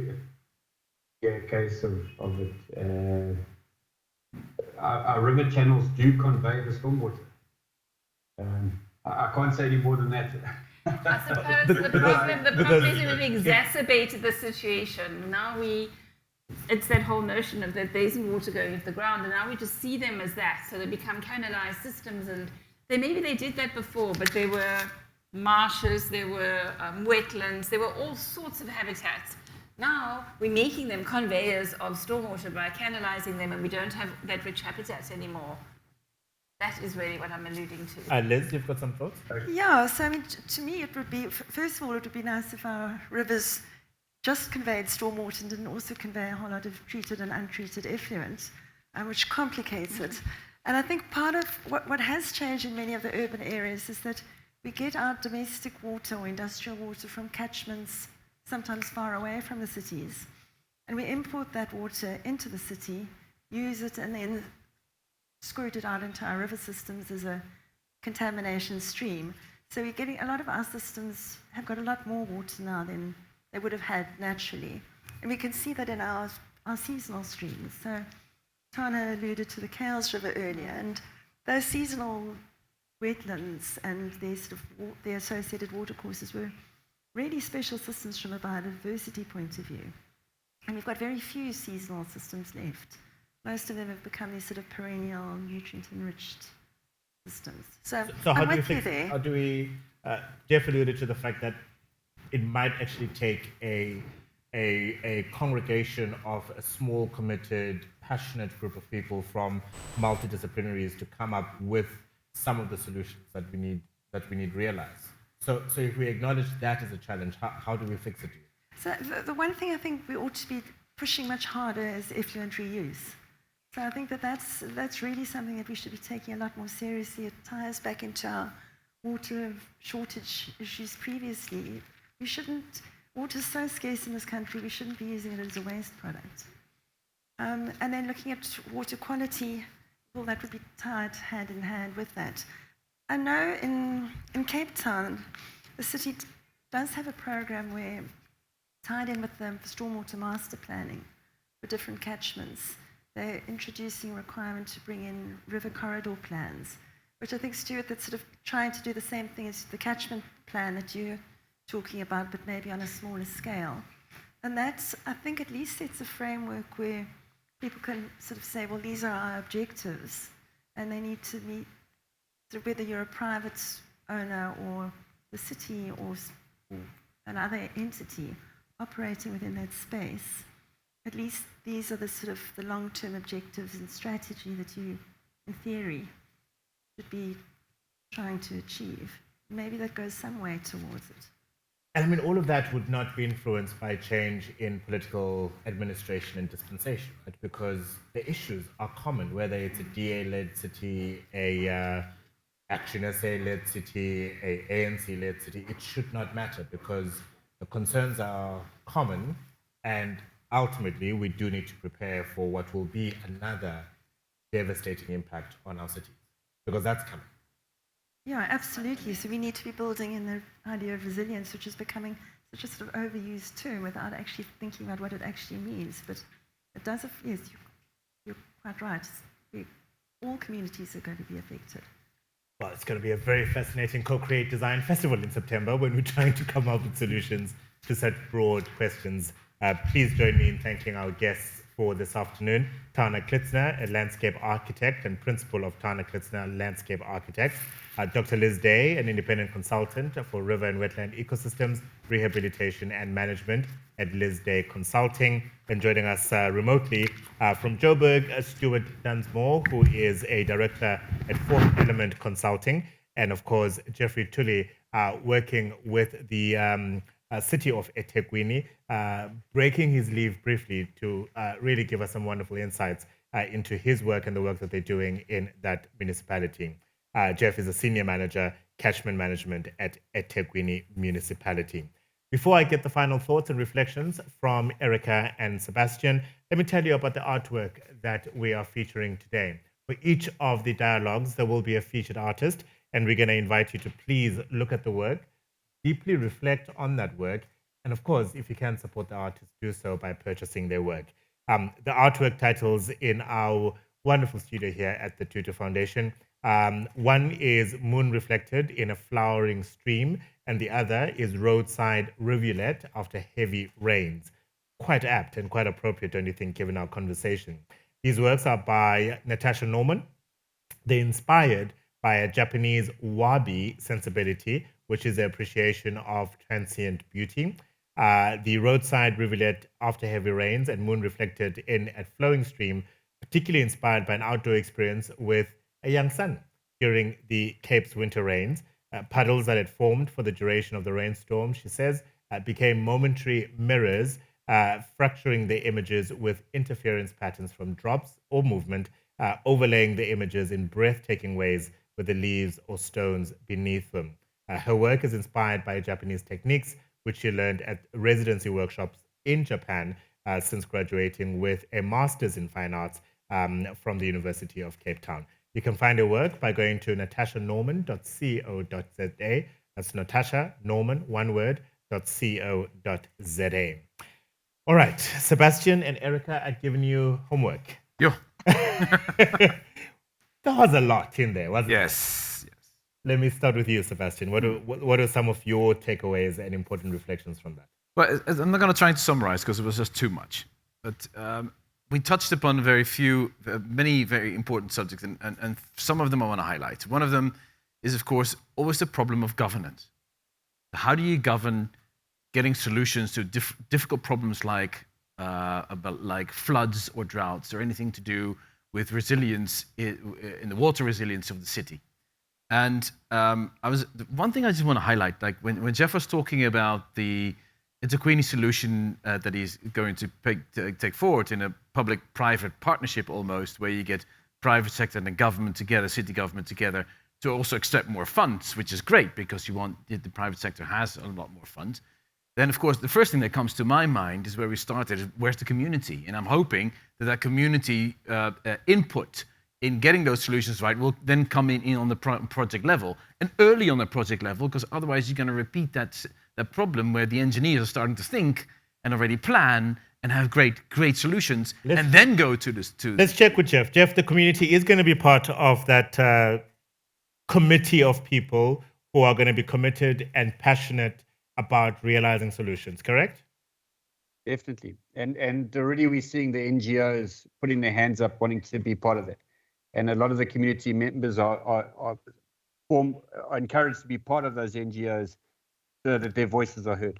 a case of it, our river channels do convey the stormwater. I can't say any more than that. I suppose the problem is we've exacerbated the situation. Now it's that whole notion of that there isn't water going into the ground, and now we just see them as that, so they become canalized systems, and maybe they did that before, but there were marshes, there were wetlands, there were all sorts of habitats. Now we're making them conveyors of stormwater by canalizing them, and we don't have that rich habitat anymore. That is really what I'm alluding to. Liz, you've got some thoughts? Yeah, so I mean, to me it would be, first of all, it would be nice if our rivers just conveyed stormwater and didn't also convey a whole lot of treated and untreated effluent, which complicates it. And I think part of what has changed in many of the urban areas is that we get our domestic water or industrial water from catchments sometimes far away from the cities. And we import that water into the city, use it, and then squirt it out into our river systems as a contamination stream. So we're getting, a lot of our systems have got a lot more water now than they would have had naturally. And we can see that in our seasonal streams. So Tarna alluded to the Kales River earlier, and those seasonal wetlands and their associated watercourses were really special systems from a biodiversity point of view. And we've got very few seasonal systems left. most of them have become these sort of perennial, nutrient-enriched systems. So how I'm do you with you fix? there. How do we? Jeff alluded to the fact that it might actually take a congregation of a small, committed, passionate group of people from multidisciplinaries to come up with some of the solutions that we need realized. So if we acknowledge that as a challenge, how do we fix it? So the one thing I think we ought to be pushing much harder is effluent reuse. So I think that's really something that we should be taking a lot more seriously. It ties back into our water shortage issues previously. We shouldn't, water's so scarce in this country, we shouldn't be using it as a waste product. And then looking at water quality, well, that would be tied hand in hand with that. I know in Cape Town, the city does have a program where, tied in with the stormwater master planning for different catchments, they're introducing a requirement to bring in river corridor plans, which I think, Stuart, that's sort of trying to do the same thing as the catchment plan that you're talking about, but maybe on a smaller scale. And that's, I think, at least sets a framework where people can sort of say, well, these are our objectives, and they need to meet, so whether you're a private owner or the city or another entity operating within that space, at least these are the sort of the long-term objectives and strategy that you, in theory, should be trying to achieve. Maybe that goes some way towards it. And I mean, all of that would not be influenced by change in political administration and dispensation, right? Because the issues are common, whether it's a DA-led city, a Action SA-led city, a ANC-led city. It should not matter because the concerns are common, and ultimately we do need to prepare for what will be another devastating impact on our cities, because that's coming. Yeah, absolutely. So we need to be building in the idea of resilience, which is becoming such a sort of overused term without actually thinking about what it actually means. But it does, yes, you're quite right. All communities are going to be affected. Well, it's going to be a very fascinating Co-Create Design Festival in September when we're trying to come up with solutions to such broad questions. Please join me in thanking our guests for this afternoon. Tarna Klitzner, a landscape architect and principal of Tarna Klitzner Landscape Architects. Dr. Liz Day, an independent consultant for river and wetland ecosystems, rehabilitation and management at Liz Day Consulting. And joining us remotely from Joburg, Stuart Dunsmore, who is a director at Fourth Element Consulting. And of course, Geoffrey Tooley, working with the city of eThekwini, breaking his leave briefly to really give us some wonderful insights into his work and the work that they're doing in that municipality. Jeff is a senior manager, catchment management at eThekwini Municipality. Before I get the final thoughts and reflections from Erica and Sebastiaan, let me tell you about the artwork that we are featuring today. For each of the dialogues, there will be a featured artist, and we're going to invite you to please look at the work, deeply reflect on that work, and of course, if you can support the artist, do so by purchasing their work. The artwork titles in our wonderful studio here at the Tutu Foundation. One is Moon Reflected in a Flowering Stream, and the other is Roadside Rivulet After Heavy Rains. Quite apt and quite appropriate, don't you think, given our conversation? These works are by Natasha Norman. They're inspired by a Japanese wabi sensibility, which is the appreciation of transient beauty. The Roadside Rivulet After Heavy Rains and Moon Reflected in a Flowing Stream, particularly inspired by an outdoor experience with a young son during the Cape's winter rains. Puddles that had formed for the duration of the rainstorm, she says, became momentary mirrors, fracturing the images with interference patterns from drops or movement, overlaying the images in breathtaking ways with the leaves or stones beneath them. Her work is inspired by Japanese techniques, which she learned at residency workshops in Japan since graduating with a master's in fine arts from the University of Cape Town. You can find her work by going to natashanorman.co.za. That's Natasha Norman, one word, .co.za. All right, Sebastiaan and Erica, I've given you homework. Yeah. There was a lot in there, wasn't there? Yes. Let me start with you, Sebastiaan. What are some of your takeaways and important reflections from that? Well, I'm not going to try to summarize because it was just too much. But we touched upon many very important subjects, and some of them I want to highlight. One of them is, of course, always the problem of governance. How do you govern getting solutions to difficult problems like floods or droughts, or anything to do with resilience in the water resilience of the city? And one thing I just want to highlight, like when Jeff was talking about the eThekwini solution that he's going to take forward in a public-private partnership almost, where you get private sector and the government together, city government together, to also extract more funds, which is great because the private sector has a lot more funds. Then, of course, the first thing that comes to my mind is where we started, is where's the community? And I'm hoping that community input in getting those solutions right will then come in on the project level, and early on the project level, because otherwise you're going to repeat that problem where the engineers are starting to think and already plan and have great solutions, and then go to this. Let's check with Jeff. Jeff, the community is going to be part of that committee of people who are going to be committed and passionate about realizing solutions, correct? Definitely. And already we're seeing the NGOs putting their hands up, wanting to be part of that. And a lot of the community members are encouraged to be part of those NGOs so that their voices are heard.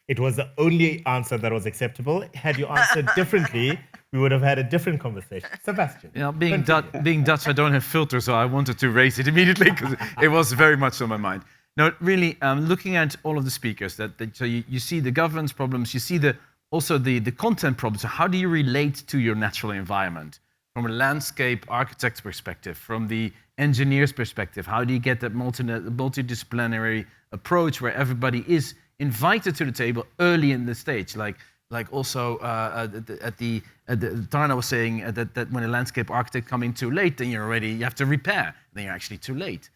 It was the only answer that was acceptable. Had you answered differently, we would have had a different conversation. Sebastiaan. Yeah, being Dutch, I don't have filters, so I wanted to raise it immediately because it was very much on my mind. No, really, looking at all of the speakers, so you see the governance problems, you see also the content problems. So how do you relate to your natural environment? From a landscape architect's perspective, from the engineer's perspective, how do you get that multidisciplinary approach where everybody is invited to the table early in the stage? Like also Tarna was saying that when a landscape architect comes in too late, then you have to repair, then you're actually too late.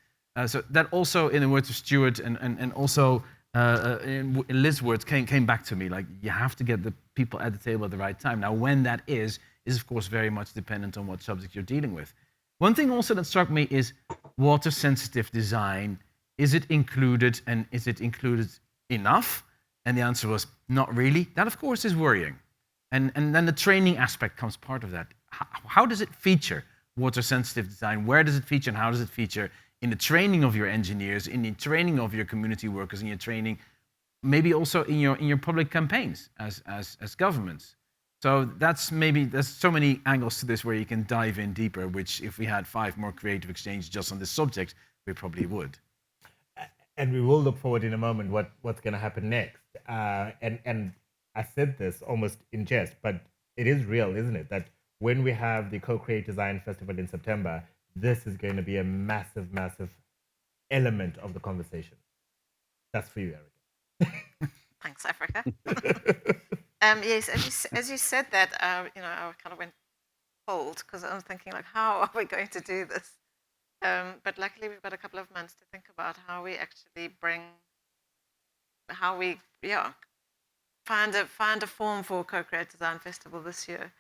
So that also, in the words of Stuart and also in Liz's words, came back to me, like you have to get the people at the table at the right time. Now, when that is of course very much dependent on what subject you're dealing with. One thing also that struck me is water-sensitive design. Is it included, and is it included enough? And the answer was not really. That, of course, is worrying. And then the training aspect comes part of that. How does it feature water-sensitive design? Where does it feature, and how does it feature in the training of your engineers, in the training of your community workers, in your training, maybe also in your public campaigns as governments? So there's so many angles to this where you can dive in deeper, which if we had 5 more creative exchanges just on this subject, we probably would. And we will look forward in a moment what's going to happen next. And I said this almost in jest, but it is real, isn't it? That when we have the Co-Create Design Festival in September, this is going to be a massive, massive element of the conversation. That's for you, Erica. Thanks, Africa. Yes, as you said that, I kind of went cold because I was thinking, like, how are we going to do this? But luckily, we've got a couple of months to think about how we actually find a form for Co-Create Design Festival this year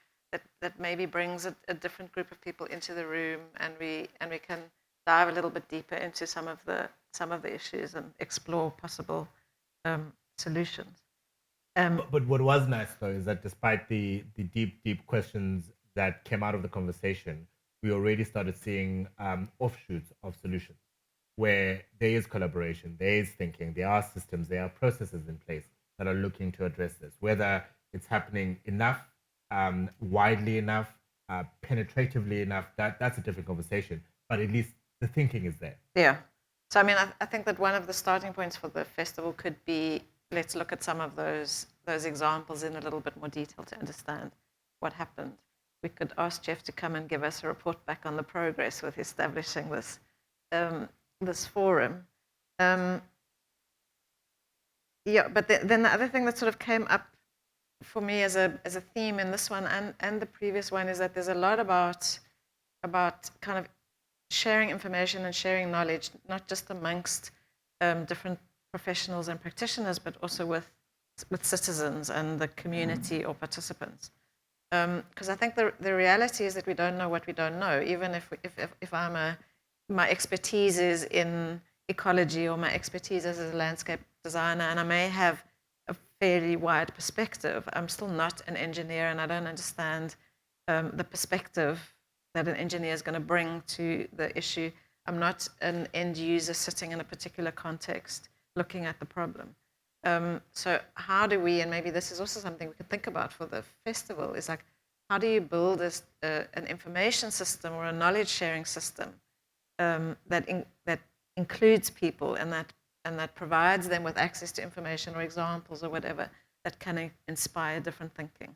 that maybe brings a different group of people into the room, and we can dive a little bit deeper into some of the issues and explore possible solutions. But what was nice, though, is that despite the deep questions that came out of the conversation, we already started seeing offshoots of solutions where there is collaboration, there is thinking, there are systems, there are processes in place that are looking to address this. Whether it's happening enough, widely enough, penetratively enough, that's a different conversation. But at least the thinking is there. Yeah. So, I mean, I think that one of the starting points for the festival could be, let's look at some of those examples in a little bit more detail to understand what happened. We could ask Jeff to come and give us a report back on the progress with establishing this forum. But then the other thing that sort of came up for me as a theme in this one and the previous one is that there's a lot about kind of sharing information and sharing knowledge, not just amongst different professionals and practitioners, but also with citizens and the community or participants. Because I think the reality is that we don't know what we don't know. Even if my expertise is in ecology, or my expertise is as a landscape designer, and I may have a fairly wide perspective, I'm still not an engineer, and I don't understand the perspective that an engineer is going to bring to the issue. I'm not an end user sitting in a particular context looking at the problem. So how do we, and maybe this is also something we could think about for the festival, is like, how do you build an information system or a knowledge sharing system that includes people and that provides them with access to information or examples or whatever that can inspire different thinking?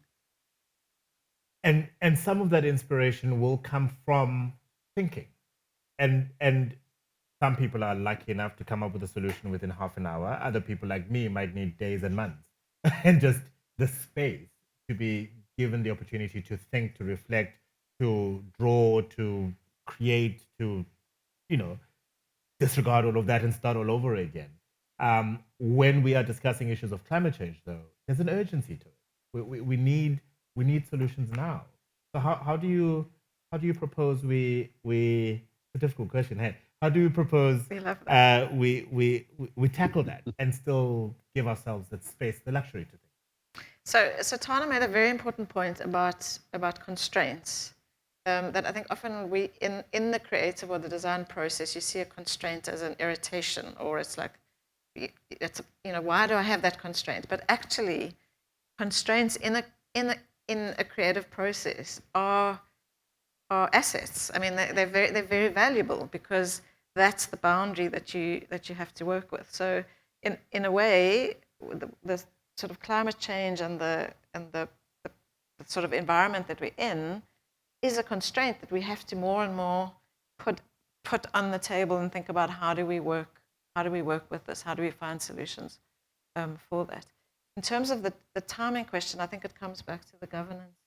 And some of that inspiration will come from thinking. And some people are lucky enough to come up with a solution within half an hour. Other people like me might need days and months. And just the space to be given the opportunity to think, to reflect, to draw, to create, to, disregard all of that and start all over again. When we are discussing issues of climate change, though, there's an urgency to it. We need solutions now. So how do you propose we it's a difficult question, hey? How do you propose we tackle that and still give ourselves that space, the luxury to think? So Tarna made a very important point about constraints. That I think often we in the creative or the design process, you see a constraint as an irritation, or it's like, why do I have that constraint? But actually, constraints in a creative process are assets. I mean, they're very valuable because that's the boundary that you have to work with. So in a way, the sort of climate change and the sort of environment that we're in is a constraint that we have to more and more put on the table and think about how do we work with this? How do we find solutions for that? In terms of the timing question, I think it comes back to the governance.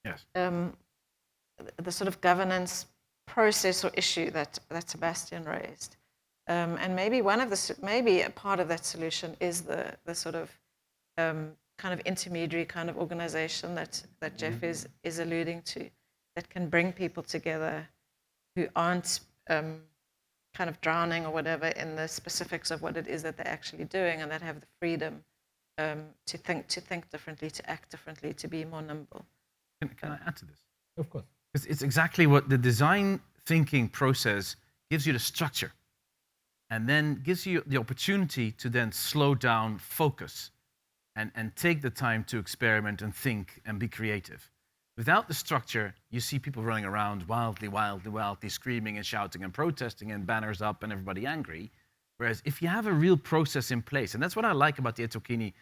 Yes. The sort of governance process or issue that Sebastiaan raised. And maybe maybe a part of that solution is the sort of kind of intermediary kind of organization that Jeff is alluding to, that can bring people together who aren't kind of drowning or whatever in the specifics of what it is that they're actually doing, and that have the freedom to think differently, to act differently, to be more nimble. Can I add to this? Of course. Because it's exactly what the design thinking process gives you, the structure, and then gives you the opportunity to then slow down, focus, and take the time to experiment and think and be creative. Without the structure, you see people running around wildly, screaming and shouting and protesting and banners up and everybody angry. Whereas if you have a real process in place, and that's what I like about the eThekwini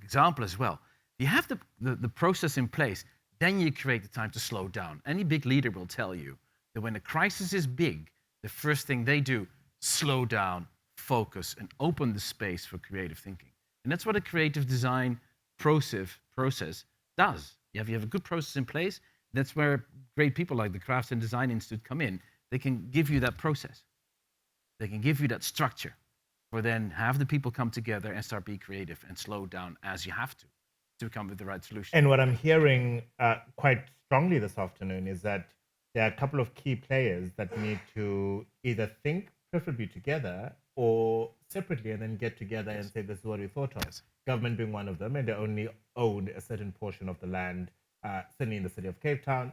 example as well. If you have the process in place, then you create the time to slow down. Any big leader will tell you that when the crisis is big, the first thing they do, slow down, focus, and open the space for creative thinking. And that's what a creative design process does. If you have a good process in place, that's where great people like the Crafts and Design Institute come in. They can give you that process. They can give you that structure, for then have the people come together and start being creative and slow down as you have to come with the right solution. And what I'm hearing quite strongly this afternoon is that there are a couple of key players that need to either think preferably together or separately, and then get together and say, this is what we thought of. Yes. Government being one of them, and they only own a certain portion of the land, certainly in the city of Cape Town,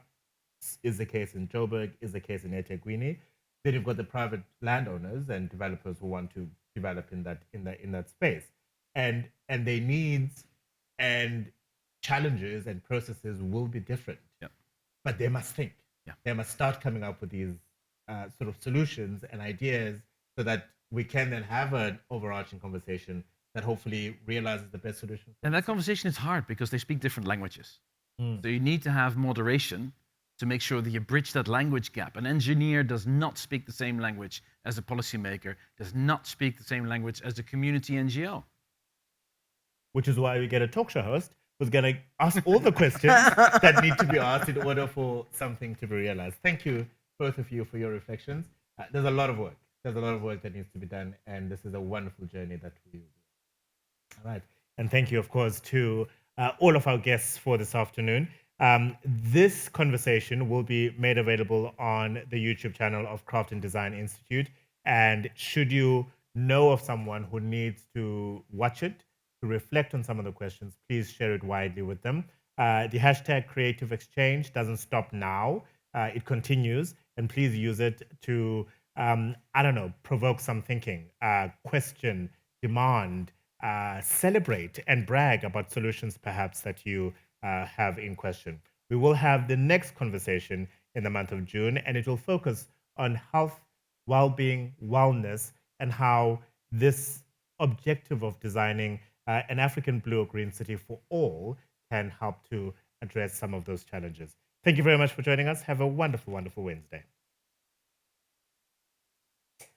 is the case in Joburg, is the case in eThekwini. Then you've got the private landowners and developers who want to develop in that space. And their needs and challenges and processes will be different. Yep. But they must think. Yeah. They must start coming up with these sort of solutions and ideas so that we can then have an overarching conversation that hopefully realizes the best solution. And that conversation is hard because they speak different languages. So you need to have moderation to make sure that you bridge that language gap. An engineer does not speak the same language as a policymaker, does not speak the same language as a community NGO. Which is why we get a talk show host who's going to ask all the questions that need to be asked in order for something to be realized. Thank you, both of you, for your reflections. There's a lot of work. There's a lot of work that needs to be done, and this is a wonderful journey that we will do. All right. And thank you, of course, to all of our guests for this afternoon. This conversation will be made available on the YouTube channel of Craft and Design Institute. And should you know of someone who needs to watch it, to reflect on some of the questions, please share it widely with them. The hashtag Creative Exchange doesn't stop now. It continues, and please use it to, I don't know, provoke some thinking, question, demand, celebrate, and brag about solutions perhaps that you have in question. We will have the next conversation in the month of June, and it will focus on health, well-being, wellness, and how this objective of designing an African blue or green city for all can help to address some of those challenges. Thank you very much for joining us. Have a wonderful, wonderful Wednesday.